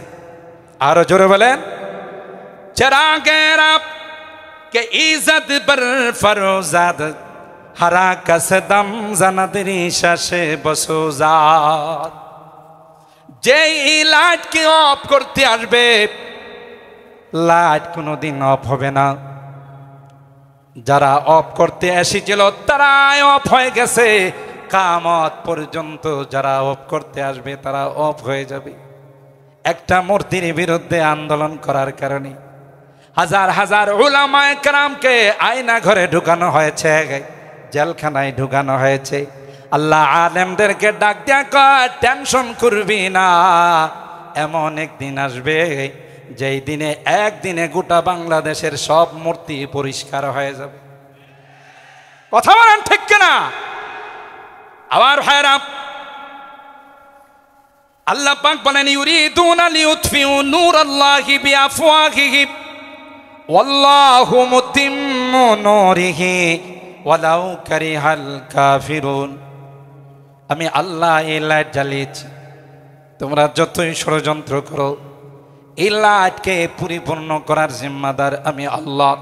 আরো জোরে বলেন। চিরাগে রাব কে ইজ্জত বর ফরোজাদ, হারা কসদম জানাদরি শাশে বসোজাদ। যে লাইট কে অফ করতে আসবে, লাইট কোনোদিন অফ হবে না। যারা অফ করতে এসেছিল তারাই অফ হয়ে গেছে, কিয়ামত পর্যন্ত যারা অফ করতে আসবে তারা অফ হয়ে যাবে। একটা মূর্তির বিরুদ্ধে আন্দোলন করার কারণে হাজার হাজার উলামায়ে কেরামকে আয়না ঘরে ঢুকানো হয়েছে, জেলখানায় ঢুকানো হয়েছে। আল্লাহ আলেমদেরকে ডাক দিয়া কয়, টেনশন করবি না, এমন একদিন আসবে যেই দিনে একদিনে গোটা বাংলাদেশের সব মূর্তি পরিষ্কার হয়ে যাবে। কথা বলেন ঠিক কিনা? আবার ভাইরা, আল্লাহ পাক বলেন, ইউরিদুনা লিউতফিউ নূরাল্লাহি বিআফওয়াহিহিম ওয়াল্লাহু মুতিম্মু নূরিহি ওয়ালাউ কারিহাল কাফিরুন। আমি আল্লাহ এই লাইট জ্বালিয়েছি, তোমরা যতই ষড়যন্ত্র করো, এই লাইটকে পরিপূর্ণ করার জিম্মাদার আমি আল্লাহ।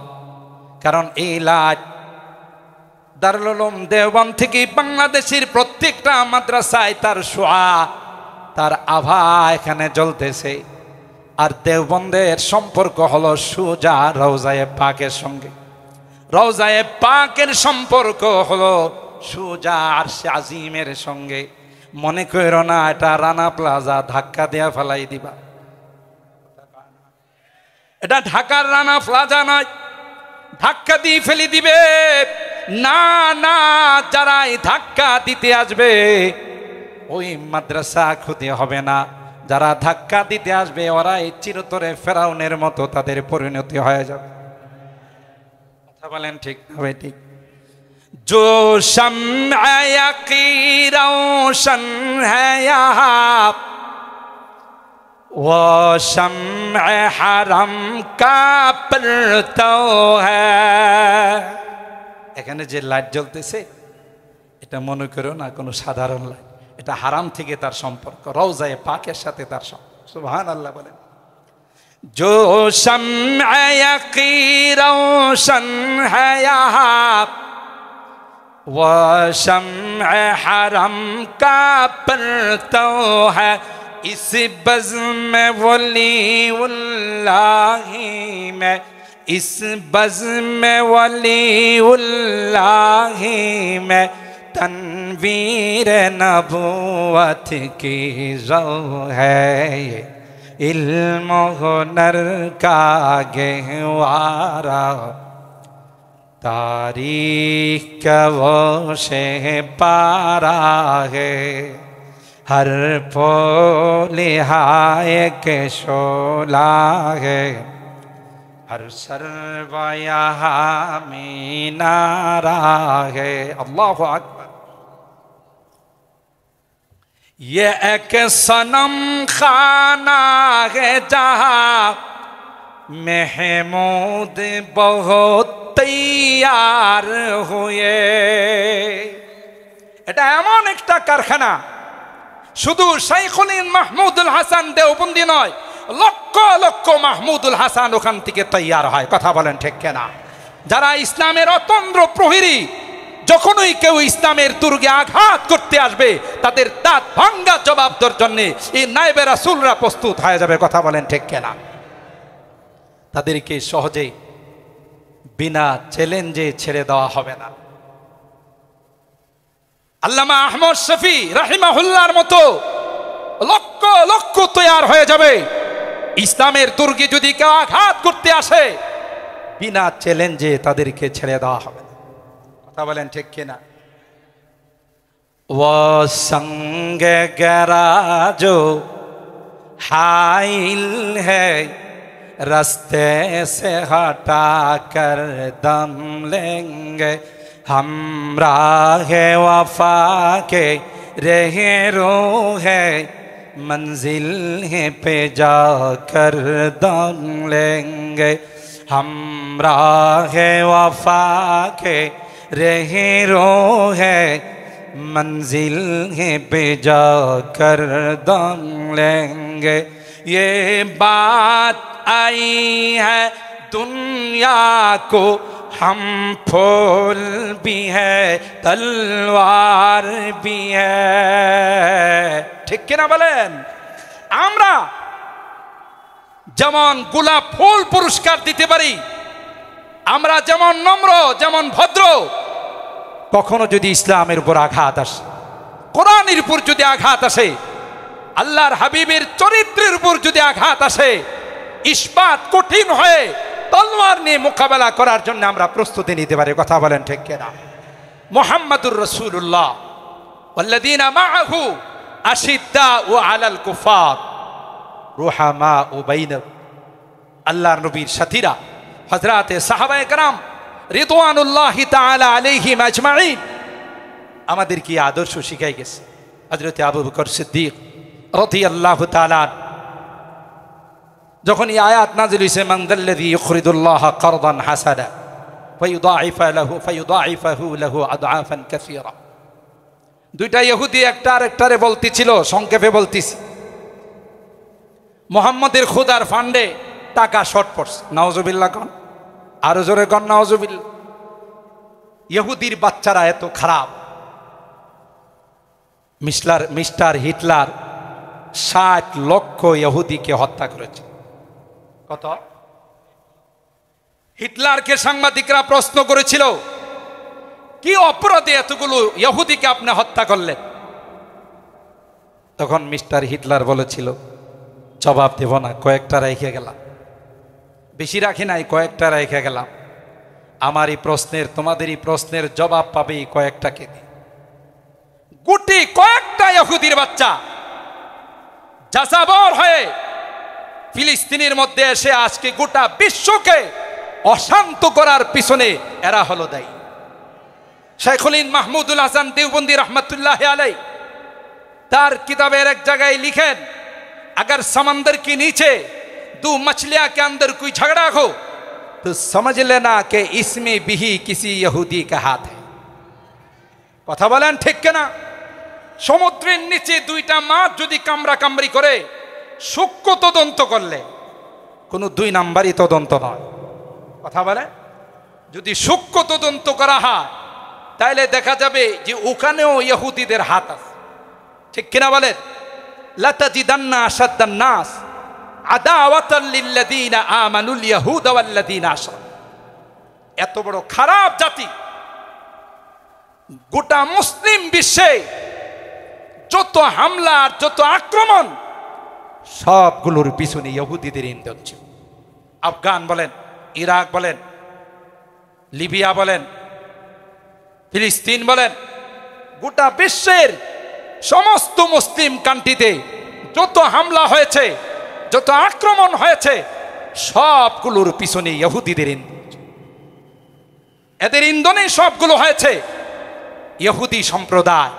কারণ এই লাইট দারুল উলুম দেওবন্দ থেকে বাংলাদেশের প্রত্যেকটা মাদ্রাসায় তার শোয়া, তার আভা এখানে জ্বলতেছে। আর দেওবন্দের সম্পর্ক হলো সুজা রওজায়ে পাকের সঙ্গে। রওজায়ে পাকের সম্পর্ক হলো সুজা আরশে আজিমের সঙ্গে। মনে করো না এটা রানা প্লাজা ধাক্কা দেয়া ফেলাই দিবা, এটা ঢাকার রানা প্লাজা নয় ধাক্কা দিয়ে ফেলে দিবে। না না, যারা এই ধাক্কা দিতে আসবে ওই মাদ্রাসা খুঁজে হবে না, যারা ধাক্কা দিতে আসবে ওরাই চিরতরে ফেরাউনের মতো তাদের পরিণতি হয়ে যাবে। কথা বলেন ঠিক হবে? ঠিক। जो शम्अ यकी रोशन है यहाँ वो शम्अ हरम का परतो है। এখানে যে লাইট জ্বলতেছে এটা মনে করো না কোনো সাধারণ লাইট, এটা হারাম থেকে তার সম্পর্ক, রওজায়ে পাকের সাথে তার সম্পর্ক। সুবহানাল্লাহ বলেন। जो शम्अ यकी रोशन है यहाँ वो शम्अ हरम का परतो है। इस बज़्म वलीउल्लाही में, इस बज़्म वलीउल्लाही में तनवीर नबूवत की रो है। इल्म हुनर का गहवारा तारीख का वो शह पारा है। हर पोले हाय के शोला है, हर सरवाया में नारा है। अल्लाहु अकबर। ये एक सनम खाना है जहाँ महमूद बहुत तैयार हुए। এটা এমন একটা কারখানা, শুধু শাইখুল মাহমুদুল হাসান দেওবন্দি নয়, লক্ষ লক্ষ মাহমুদুল হাসান ওখান থেকে তৈয়ার হয়। কথা বলেন ঠিক কিনা? যারা ইসলামের অতন্দ্র প্রহরী, যখনই কেউ ইসলামের দুর্গে আঘাত করতে আসবে তাদের দাঁত ভাঙ্গা জবাব দেওয়ার জন্য এই নায়েবে রাসূলরা প্রস্তুত হয়ে যাবে। কথা বলেন ঠিক কিনা? তাদেরকে সহজেই বিনা চ্যালেঞ্জে ছেড়ে দেওয়া হবে না। আল্লামা আহমদ শফি রাহিমাহুল্লাহর মতো লক্ষ লক্ষ তৈয়ার হয়ে যাবে। ইসলামের দুর্গে যদি কেউ আঘাত করতে আসে বিনা চ্যালেঞ্জে তাদেরকে ছেড়ে দেওয়া হবে। কথা বলেন ঠিক কিনা? वो संग गरा जो हाइल है रास्ते से हटा कर दम लेंगे। हम राह वफा के रहे रूह है मंजिल पे जाकर दम लेंगे। हम राह वफा के रहे रूह है मंजिल पे जाकर दम लेंगे। ये बात आई है दुनिया को हम फूल भी है तलवार भी है। ঠিক কিনা বলেন? আমরা যেমন গোলাপ ফুল পুরস্কার দিতে পারি, আমরা যেমন নম্র যেমন ভদ্র, কখনো যদি ইসলামের উপর আঘাত আসে, কোরআনের উপর যদি আঘাত আসে, আল্লাহর হাবিবের চরিত্রের উপর যদি আঘাত আসে, ইস্পাত কঠিন হয়ে তলোয়ার নিয়ে মোকাবেলা করার জন্য আমরা প্রস্তুতি নিতে পারি। কথা বলেন ঠিক কিনা? মুহাম্মাদুর রাসূলুল্লাহ ওয়াল্লাযীনা মাআহু আশিদ্দাউ আলাল কুফার রুহামাউ বাইনাহুম। আল্লাহর নবীর সাথীরা হযরতে সাহাবায়ে কেরাম রিদওয়ানুল্লাহি তাআলা আলাইহিম আজমাইন আমাদের কি আদর্শ শিখাই গেছে। হযরতে আবু বকর সিদ্দিক রাদিয়াল্লাহু তাআলা যখন এই আয়াত নাযিল হইছে, মান যাল্লাযী ইউকরিদুল্লাহ কারদান হাসানা ফায়ুদাইফাহু লাহু আদআফান কাসীরা। দুইটা ইহুদি একটা আরেকটারে বলতেছিল, সংক্ষেপে বলতিছি, মুহাম্মদের খোদার ফান্ডে টাকা শর্ট পড়ছে। নাউজুবিল্লাহ কোন, আরো জোরে কোন নাউজুবিল্লাহ। ইহুদির বাচ্চারা এত খারাপ, মিস্টার হিটলার 60 লক্ষ ইহুদিকে হত্যা করেছে। কত? হিটলারকে সাংবাদিকরা প্রশ্ন করেছিল, কি অপরাধে এতগুলো ইহুদিকে আপনি হত্যা করলেন? তখন মিস্টার হিটলার বলেছিল, জবাব দেব না, কয়েকটা রেখে গেলাম, বেশি রাখি নাই, কয়েকটা রেখে গেলাম। আমার এই প্রশ্নের, তোমাদের এই প্রশ্নের জবাব পাবে এই কয়েকটাকে দিয়ে। গুটি কয়েকটা ইহুদির বাচ্চা যাযাবর হয়ে ফিলিস্তিনের মধ্যে এসে আজকে গোটা বিশ্বকে অশান্ত করার পিছনে এরা হলো দায়ী। শাইখুল হিন্দ মাহমুদুল হাসান দেওবন্দি রহমতুল্লাহ আলাই তার কিতাবের এক জায়গায় লিখেন, अगर समंदर के नीचे दो मछलियां के अंदर कोई झगड़ा हो तो समझ लेना कि इसमें भी किसी यहूदी का हाथ है। কথা বলেন ঠিক কিনা? সমুদ্রের নিচে দুইটা মাছ যদি কামড়া কামড়ি করে, সূক্ষ্ম তদন্ত করলে কোনো দুই নাম্বারই তদন্ত নয়। কথা বলে, যদি সূক্ষ্ম তদন্ত করা হয় তাহলে দেখা যাবে যে ওখানেও ইহুদিদের হাত আছে। ঠিক কিনা বলেন? লাতাজিদান্না আশাদ্দান নাস আদাওয়াতাল লিল্লাযীনা আমানুল ইয়াহুদা ওয়াল্লাযীনা আশরাকু। এত বড় খারাপ জাতি, গোটা মুসলিম বিশ্বে যত হামলা আর যত আক্রমণ সবগুলোর পিছনে ইহুদিদের ইন্ধন ছিল। আফগান বলেন, ইরাক বলেন, লিবিয়া বলেন, ফিলিস্তিন বলেন, গোটা বিশ্বের সমস্ত মুসলিম কান্ট্রিতে যত হামলা হয়েছে, যত আক্রমণ হয়েছে, সবগুলোর পিছনে ইহুদিদের ইন্ধন। এদের ইন্ধনে সবগুলো হয়েছে। ইহুদি সম্প্রদায়,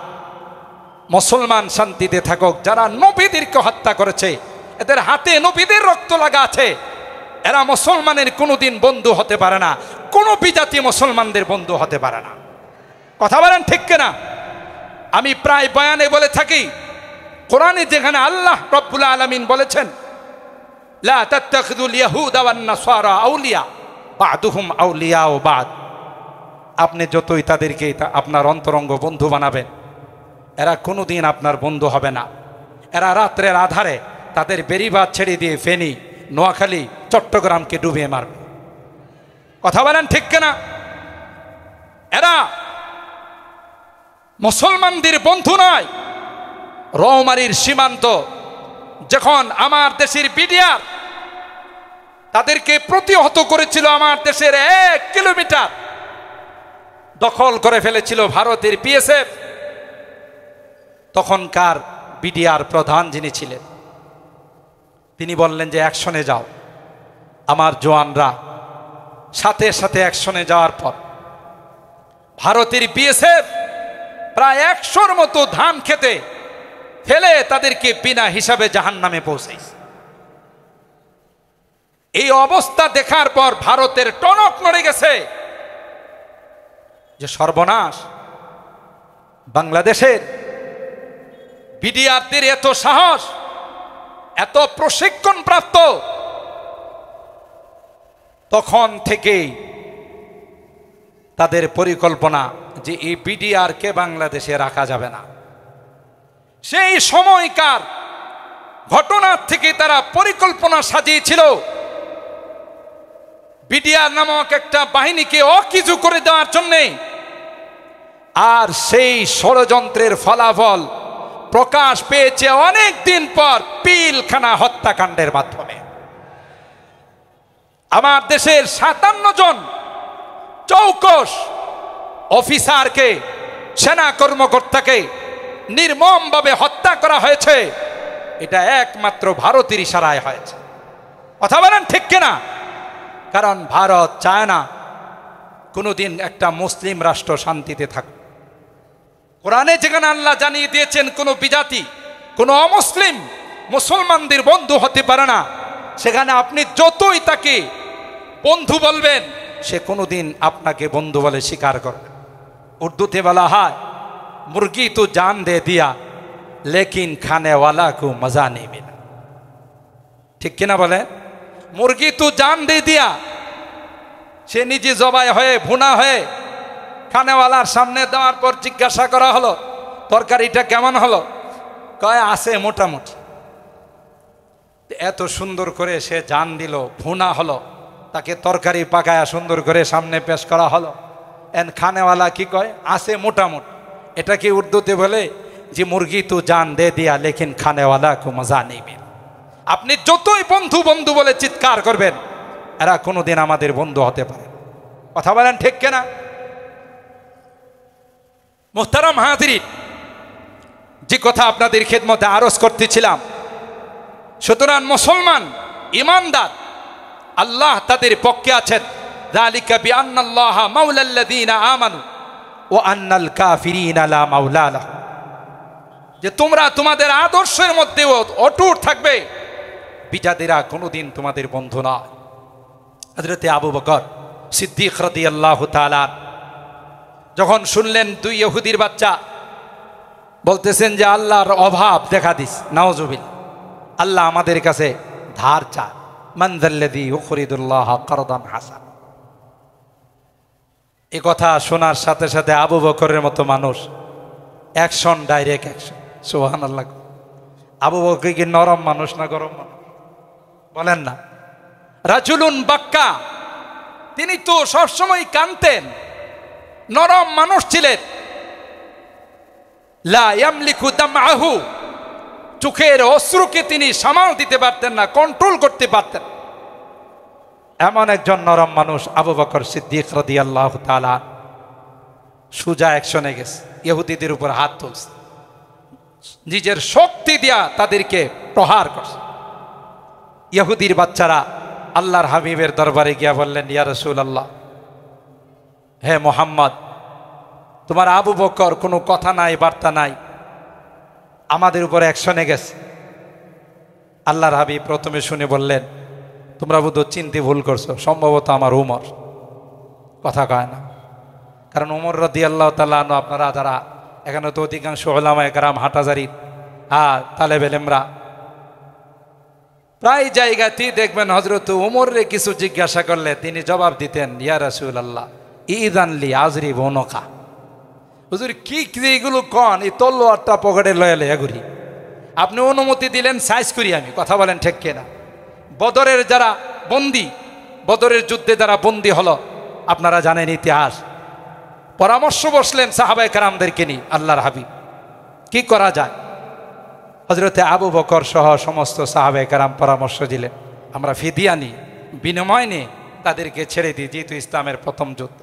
মুসলমান শান্তিতে থাকুক, যারা নবীদেরকে হত্যা করেছে, এদের হাতে নবীদের রক্ত লাগা আছে, এরা মুসলমানের কোনোদিন বন্ধু হতে পারে না, কোনো বিজাতি মুসলমানদের বন্ধু হতে পারে না। কথা বলেন ঠিক কিনা? আমি প্রায় বয়ানে বলে থাকি, কোরআনে যেখানে আল্লাহ রব্বুল আলামিন বলেছেন লা তাত্তাখিযুল ইয়াহুদা ওয়ান নাসারা আউলিয়া বা'দুহুম আউলিয়াউ বা'দ, আপনি যতই তাদেরকে আপনার অন্তরঙ্গ বন্ধু বানাবেন, এরা কোনোদিন আপনার বন্ধু হবে না। এরা রাত্রের আধারে তাদের বেড়িবাঁধ ছেড়ে দিয়ে ফেনী, নোয়াখালী, চট্টগ্রামকে ডুবিয়ে মারবে। কথা বলেন ঠিক কিনা? এরা মুসলমানদের বন্ধু নয়। রৌমারীর সীমান্ত যখন আমার দেশের বিডিআর তাদেরকে প্রতিহত করেছিল, আমার দেশের 1 কিলোমিটার দখল করে ফেলেছিল ভারতের বিএসএফ, তখনকার বিডিআর প্রধান যিনি ছিলেন তিনি বললেন যে অ্যাকশনে যাও। আমার জওয়ানরা সাথে সাথে অ্যাকশনে যাওয়ার পর ভারতের বিএসএফ প্রায় 100-র মতো ধান খেতে ফেলে তাদেরকে বিনা হিসাবে জাহান্নামে পৌঁছাইছে। এই অবস্থা দেখার পর ভারতের টনক নড়ে গেছে যে সর্বনাশ, বাংলাদেশের বিডিআরদের এত সাহস, এত প্রশিক্ষণ প্রাপ্ত, তখন থেকেই তাদের পরিকল্পনা যে এই বিডিআরকে বাংলাদেশে রাখা যাবে না। সেই সময়কার ঘটনার থেকে তারা পরিকল্পনা সাজিয়েছিল বিডিআর নামক একটা বাহিনীকে অকিছু করে দেওয়ার জন্যে। আর সেই ষড়যন্ত্রের ফলাফল প্রকাশ পেয়েছে অনেক দিন পর পিলখানা হত্যাকাণ্ডের মাধ্যমে। আমার দেশের 57 জন চৌকস অফিসারকে, সেনা কর্মকর্তাকে নির্মমভাবে হত্যা করা হয়েছে। এটা একমাত্র ভারতের ইশারায় হয়েছে। কথা বলেন ঠিক কিনা? কারণ ভারত চায় না কোনোদিন একটা মুসলিম রাষ্ট্র শান্তিতে থাকুক। কোরআনে যেখানে আল্লাহ জানিয়ে দিয়েছেন কোনো বিজাতি, কোনো অমুসলিম মুসলমানদের বন্ধু হতে পারে না, সেখানে আপনি যতই তাকে বন্ধু বলবেন সে কোনোদিন আপনাকে বন্ধু বলে স্বীকার করবে। উর্দুতে বলা হয় মুরগি তো জান দে দিয়া লেকিন খানে ওয়ালা কো মজা নেই মিলা। ঠিক কিনা বলে? মুরগি তো জান দে দিয়া, সে নিজে জবাই হয়ে ভুনা হয়ে খানেওয়ালার সামনে দেওয়ার পর জিজ্ঞাসা করা হলো তরকারিটা কেমন হলো, কয় আছে মোটামুটি। এত সুন্দর করে সে জান দিল, ভুনা হলো, তাকে তরকারি পাকায়া সুন্দর করে সামনে পেশ করা হলো। এন খানেওয়ালা কি কয়, আছে মোটামুট। এটা কি উর্দুতে বলে যে মুরগি তো জান দে দিয়া লেকিন খানেওয়ালা কো মজা নেবে। আপনি যতই বন্ধু বন্ধু বলে চিৎকার করবেন, এরা কোনোদিন আমাদের বন্ধু হতে পারে। কথা বলেন ঠিক কিনা? মুহতারাম হাজিরিন, যে কথা আপনাদের খেদমতে আরজ করতেছিলাম, সুতরাং মুসলমান ইমানদার আল্লাহ তাদের পক্ষে আছেন। যালিকা বিআন্নাল্লাহা মাওলাল্লাযীনা আমানু ওয়া আন্নাল কাফিরিনা লা মাওলা লাহুম। যে তোমরা তোমাদের আদর্শের মধ্যে অটুট থাকবে, বিজাতিরা কোনোদিন তোমাদের বন্ধু নয়। হযরতে আবু বকর সিদ্দিক রাদিয়াল্লাহু তাআলা যখন শুনলেন দুই ইহুদির বাচ্চা বলতেছেন যে আল্লাহর অভাব দেখা দিস, নাউজুবিল্লাহ, আল্লাহ আমাদের কাছে ধার চায়, মান যাল্লাযী ইউকরিদুল্লাহ কারদান হাসান। এই কথা শোনার সাথে সাথে আবু বকরের মতো মানুষ অ্যাকশন, ডাইরেক্ট অ্যাকশন। সুবহানাল্লাহ। আবু বকর কি নরম মানুষ না গরম মানুষ? বলেন না। রাজুলুন বাক্কা, তিনি তো সবসময় কাঁদতেন, নরম মানুষ ছিলেন। লা ইয়ামলিকু দামআহু, চোখের অশ্রুকে তিনি সামাল দিতে পারতেন না, কন্ট্রোল করতে পারতেন। এমন একজন নরম মানুষ আবু বকর সিদ্দিক রাদিয়াল্লাহু তাআলা। সুজা অ্যাকশনে গেছে, ইহুদিদের উপর হাত তুলছে, নিজের শক্তি দিয়া তাদেরকে প্রহার করছে। ইহুদির বাচ্চারা আল্লাহর হাবিবের দরবারে গিয়া বললেন, ইয়া রাসূলুল্লাহ, হে মুহাম্মদ, তোমার আবু বকর কোনো কথা নাই, বার্তা নাই, আমাদের উপর অ্যাকশনে গেছে। আল্লাহর হাবিব প্রথমে শুনে বললেন, তোমরা বোধহয় চিনতে ভুল করছো, সম্ভবত আমার উমর। কথা কয় না, কারণ উমর রাদিয়াল্লাহু তাআলা আনহু, আপনারা যারা এখানে তো অধিকাংশ উলামায়ে কেরাম হাটাজারি, তালেবে ইলমরা, প্রায় জায়গাতেই দেখবেন হযরত উমরে কিছু জিজ্ঞাসা করলে তিনি জবাব দিতেন, ইয়া রাসূলুল্লাহ ইযান লি আজরি বনকা। হুজুর কি এগুলো কন, এই তলোয়ারটা পকেটে লয়ে লয়ে ঘুরি, আপনি অনুমতি দিলেন সাইজ করি আমি। কথা বলেন ঠিক কিনা? বদরের যারা বন্দী, বদরের যুদ্ধে যারা বন্দী হলো, আপনারা জানেন ইতিহাস, পরামর্শ বসলেন সাহাবায়ে কেরামদেরকে নিয়ে, আল্লাহর হাবিব কি করা যায়। হযরতে আবু বকর সহ সমস্ত সাহাবায়ে কেরাম পরামর্শ দিলেন, আমরা ফিদিয়া নিই, বিনিময় নিয়ে তাদেরকে ছেড়ে দিই, যেহেতু ইসলামের প্রথম যুদ্ধ।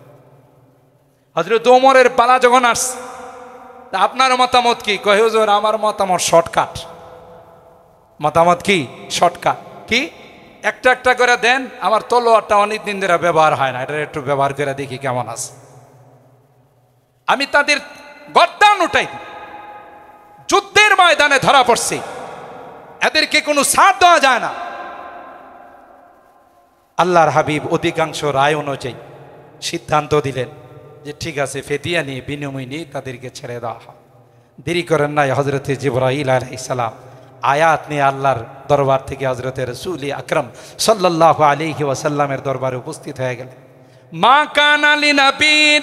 হযরত ওমরের পালা যখন আসছে, আপনার মতামত কি? কয় হুজুর আমার মতামত শর্টকাট। মতামত কি? শর্টকাট। কি? একটা একটা করে দেন, আমার তলোয়ারটা অনেক দিন ধরে ব্যবহার হয় না, এটা একটু ব্যবহার করে দেখি কেমন আছে। আমি তাদের গর্দান উঠাই, যুদ্ধের ময়দানে ধরা পড়ছি, এদেরকে কোনো ছাড় দেওয়া যায় না। আল্লাহর হাবিব অধিকাংশ রায় অনুযায়ী সিদ্ধান্ত দিলেন যে ঠিক আছে, ফিদিয়া নিয়ে, বিনিময় নিয়ে তাদেরকে ছেড়ে দেওয়া হয়। দেরি করেন নাই, হযরতে জিবরাইল আলাইহিস সালাম আয়াত নিয়ে আল্লাহর দরবার থেকে হযরতে রাসূল আকরাম সাল্লাল্লাহু আলাইহি ওয়াসাল্লামের দরবারে উপস্থিত হয়ে গেলেন। মা কানা লিনাবিয়্যিন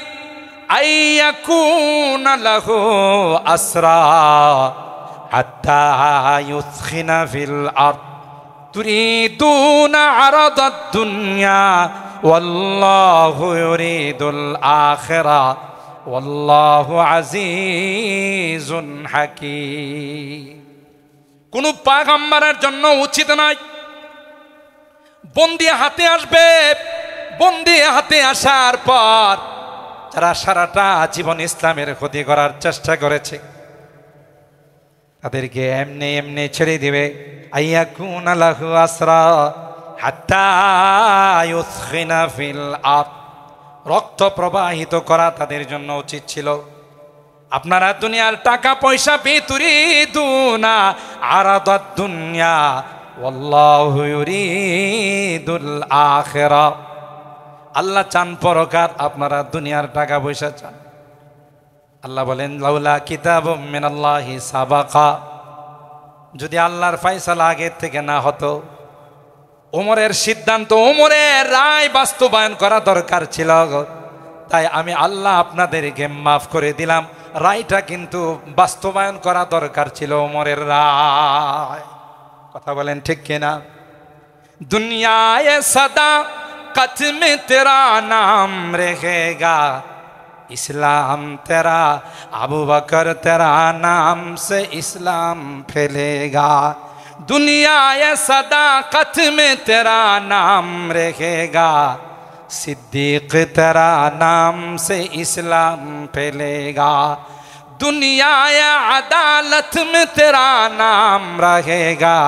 আইয়াকুনা লাহু আসরা হাত্তা ইউসখিনা ফিল আরদ তুরিদুনা আরাদাদ দুনিয়া ওয়াল্লাহু ইউরিদুল আখিরা ওয়াল্লাহু আজিজুন হাকীম। কোন পয়গম্বরের জন্য উচিত নয় বন্দী হাতে আসবে, বন্দী হাতে আসার পর যারা সারাটা জীবন ইসলামের ক্ষতি করার চেষ্টা করেছে তাদেরকে এমনি এমনি ছেড়ে দিবে। আইয়াকুনা লাহু আসরা হাত্তা ইউসখিনা ফিল আরদ, রক্ত প্রবাহিত করা তাদের জন্য উচিত ছিল। আপনারা দুনিয়ার টাকা পয়সা তুরিদুনা আরাদাদ দুনিয়া ওয়াল্লাহু ইউরিদুল আখিরা, আল্লাহ চান পরকার, আপনারা দুনিয়ার টাকা পয়সা চান। আল্লাহ বলেন লাউলা কিতাবুম মিনাল্লাহি সাবাকা, যদি আল্লাহর ফয়সালা আগে থেকে না হতো, ওমরের সিদ্ধান্ত, ওমরের রায় বাস্তবায়ন করা দরকার ছিল, তাই আমি আল্লাহ আপনাদেরকে মাফ করে দিলাম। রায়টা কিন্তু বাস্তবায়ন করা দরকার ছিল ওমরের রায়। কথা বলেন ঠিক কিনা? দুনিয়ায়ে সদা कत में तेरा नाम रहेगा, इस्लाम तेरा, अबू बकर तेरा नाम से इस्लाम फैलेगा। दुनिया ये सदाकत में तेरा नाम रहेगा, सिद्दीक तेरा नाम से इस्लाम फैलेगा। दुनिया ये अदालत में तेरा नाम रहेगा,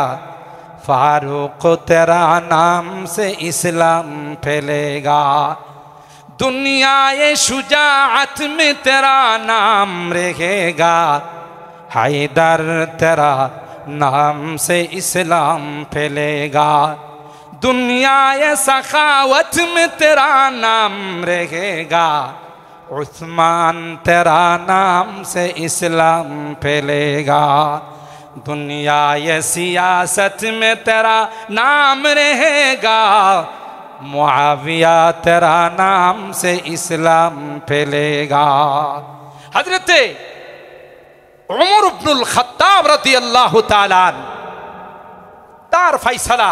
फारूक तेरा नाम से इस्लाम फैलेगा। दुनिया ये शुजाअत में तेरा नाम रहेगा, हैदर तेरा नाम से इस्लाम फैलेगा। दुनिया ये सखावत में तेरा नाम रहेगा, उस्मान तेरा नाम से इस्लाम फैलेगा। दुनिया ये सियासत में तेरा नाम रहेगा, मुआविया तेरा नाम से इस्लाम फैलेगा। हजरत उमर इब्नुल खत्ताब রাদিয়াল্লাহু তাআলা তার ফয়সালা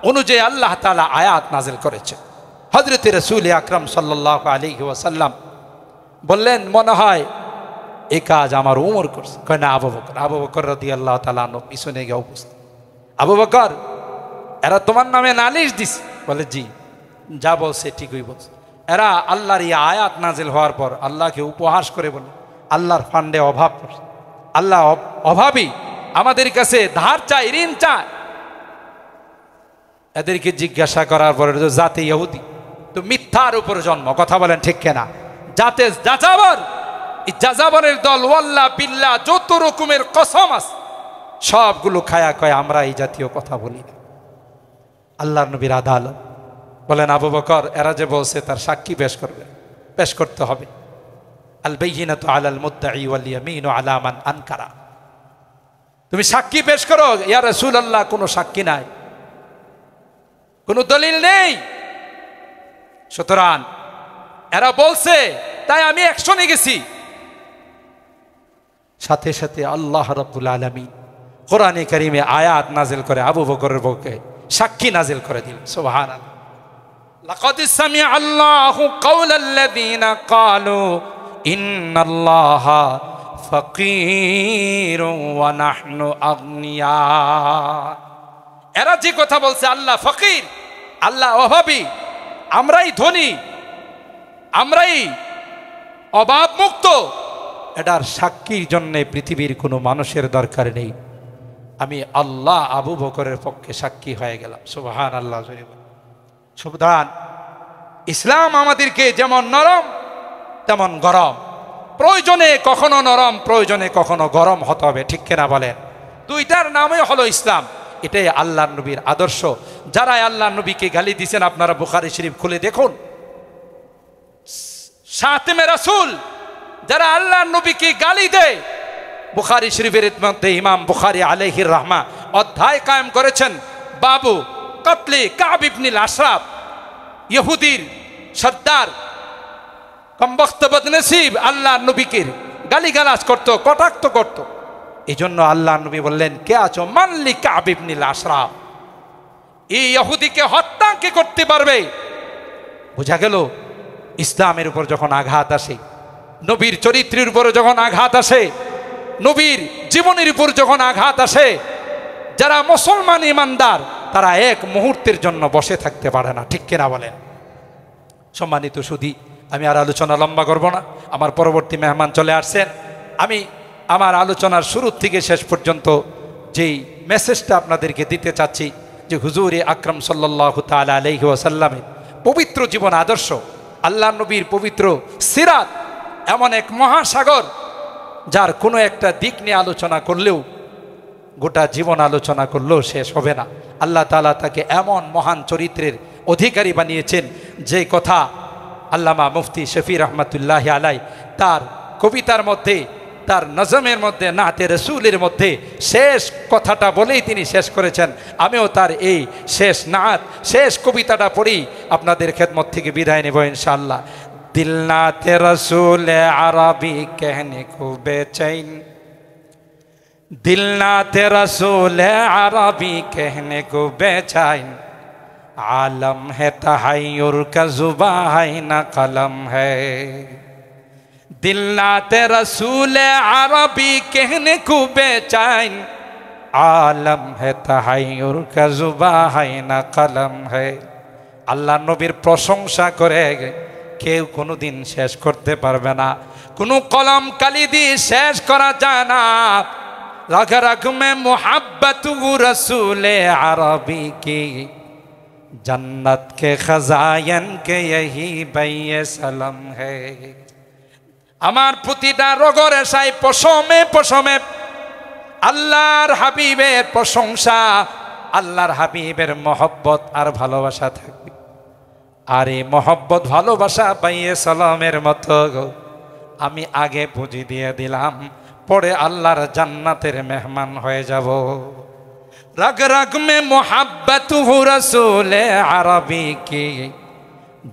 অনুযায়ী আল্লাহ তাআলা আয়াত নাযিল করেছেন। হযরত রাসূল আকরাম সাল্লাল্লাহু আলাইহি ওয়াসাল্লাম বললেন, মনে হয় এই কাজ আমার উমর করছে। কয় না, আবু বকর রাদিয়াল্লাহু তাআলা পিছনে গিয়ে উপস্থিত। আবু বকর, এরা তোমার নামে নালিশ দিছে? বলে জি। যা বলছে ঠিকই বলছে। এরা আল্লাহর এই আয়াত নাজিল হওয়ার পর আল্লাহকে উপহাস করে বলে আল্লাহর ফান্ডে অভাব পড়ছে, আল্লাহ অভাবী, আমাদের কাছে ধার চায়, ঋণ চায়। এদেরকে জিজ্ঞাসা করার পরে জাতে ইহুদি, তো মিথ্যার উপর জন্ম, কথা বলেন ঠিক কিনা? জাতে যাযাবর, যাযাবরের দল, ওয়াল্লাহ বিল্লাহ যত রকমের কসম আছে সবগুলো খায়া কয় আমরা এই জাতীয় কথা বলি না। আল্লাহর নবীর আদালত বলেন, আবু বকর এরা যে বলছে তার সাক্ষী পেশ করতে হবে। আল বাইয়িনাতু আলাল মুদ্দাঈ ওয়াল ইয়ামিনু আলা মান আনকারা। তুমি সাক্ষী পেশ করো। ইয়া রাসূলুল্লাহ, কোনো সাক্ষী নাই, কোনো দলিল নেই। সুতরাং এরা বলছে তাই আমি অ্যাকশনে গেছি। সাথে সাথে আল্লাহ রাব্বুল আলামিন কোরআনে কারীমে আয়াত নাজিল করে আবু বকরের পক্ষে সাক্ষী নাজিল করে দিল। সুবহানাল্লাহ। লাকাদ সামিআ আল্লাহু কাওলাল্লাযীনা ক্বালু ইন্নাল্লাহা ফাকীরুন ওয়া নাহনু আগনিয়া। এরা যে কথা বলছে আল্লাহ ফকির, আল্লাহ অভাবী, আমরাই ধনী, আমরাই অভাব মুক্ত, এটার সাক্ষীর জন্য পৃথিবীর কোনো মানুষের দরকার নেই। আমি আল্লাহ আবু বকরের পক্ষে সাক্ষী হয়ে গেলাম। সুবহানাল্লাহ। সুবহান। ইসলাম আমাদেরকে যেমন নরম তেমন গরম, প্রয়োজনে কখনো নরম, প্রয়োজনে কখনো গরম হতে হবে, ঠিক কিনা বলেন? দুইটার নামই হলো ইসলাম। এটাই আল্লাহর নবীর আদর্শ। যারা আল্লাহর নবীকে গালি দিয়েছেন আপনারা বুখারী শরীফ খুলে দেখুন। শাতিমে রাসূল যারা আল্লাহর নবীকে গালি দেয়, বুখারী শরীফের মধ্যে ইমাম বুখারী আলাইহির রাহমা অধ্যায় কায়েম করেছেন, বাবু কতলে কাব ইবনুল আশরাফ, ইহুদির সর্দার, কমবখ্ত বদনসিব আল্লাহর নবীকে গালিগালাজ করত, কটাক্ষ করত। এই জন্য আল্লাহর নবী বললেন, কে আছো মানলি কাব ইবনুল আশরাফ, এই ইহুদিকে হত্যা কে করতে পারবে? বোঝা গেল ইসলামের উপর যখন আঘাত আসে, নবীর চরিত্রের উপর যখন আঘাত আসে, নবীর জীবনের উপর যখন আঘাত আসে, যারা মুসলমান ইমানদার তারা এক মুহূর্তের জন্য বসে থাকতে পারে না, ঠিক কিনা বলেন? সম্মানিত সুধী, আমি আর আলোচনা লম্বা করব না, আমার পরবর্তী মেহমান চলে আসছেন। আমি আমার আলোচনার শুরু থেকে শেষ পর্যন্ত যেই মেসেজটা আপনাদেরকে দিতে চাচ্ছি, যে হুজুরে আকরাম সাল্লাল্লাহু তাআলা আলাইহি ওয়াসাল্লামের পবিত্র জীবন আদর্শ, আল্লাহ নবীর পবিত্র সিরাত এমন এক মহাসাগর, যার কোনো একটা দিক নিয়ে আলোচনা করলেও, গোটা জীবন আলোচনা করলেও শেষ হবে না। আল্লাহ তাআলা তাকে এমন মহান চরিত্রের অধিকারী বানিয়েছেন, যে কথা আল্লামা মুফতি শফি রহমতুল্লাহ আলাই তার কবিতার মধ্যে, তার নজমের মধ্যে, নাতে রসুলের মধ্যে শেষ কথাটা বলেই তিনি শেষ করেছেন। আমিও তার এই শেষ নাত, শেষ কবিতাটা পড়ি আপনাদের খেদমত থেকে বিদায় নেব ইনশাআল্লাহ। দিল নাতে রসুল আরবি कहने को बेचैन, दिल नाते रसूल अरबी कहने को बेचैन, आलम है तहय्युर का जुबा है न कलम है। दिल नाते रसूल अरबी कहने को बेचैन, आलम है तहय्युर का जुबा है न कलम है। আল্লাহ নবীর প্রশংসা করে কেউ কোনোদিন শেষ করতে পারবে না, কোনো কলম কালি দিয়ে শেষ করা যায় না। रग रग में मोहब्बत रसूल अरबी की, जन्नत के खजायन के यही बैये सलम है। আমার প্রতিটা রগের সাই পশমে পশমে আল্লাহর হাবিবের প্রশংসা, আল্লাহর হাবিবের মহব্বত আর ভালোবাসা থাকবে। আর এই মহব্বত ভালোবাসা বাইয়ে সালামের মতো আমি আগে পুঁজি দিয়ে দিলাম, পরে আল্লাহর জান্নাতের মেহমান হয়ে যাব। रग रग में मोहब्बत रसूल अरबी की,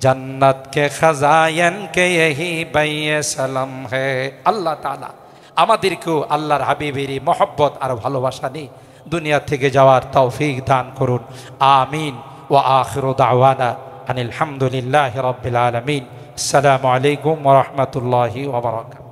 जन्नत के खजायन के यही बैये सलम है। আল্লাহ তাআলা আমাদেরকেও আল্লাহর হাবিবেরই মহব্বত আর ভালোবাসা নিয়ে দুনিয়া থেকে যাওয়ার তৌফিক দান করুন, আমিন। ওয়া আখিরু দাওয়ানা আনিল হামদুলিল্লাহি রাব্বিল আলামিন। আসসালামু আলাইকুম ওয়া রাহমাতুল্লাহি ওয়া বারাকাতুহু।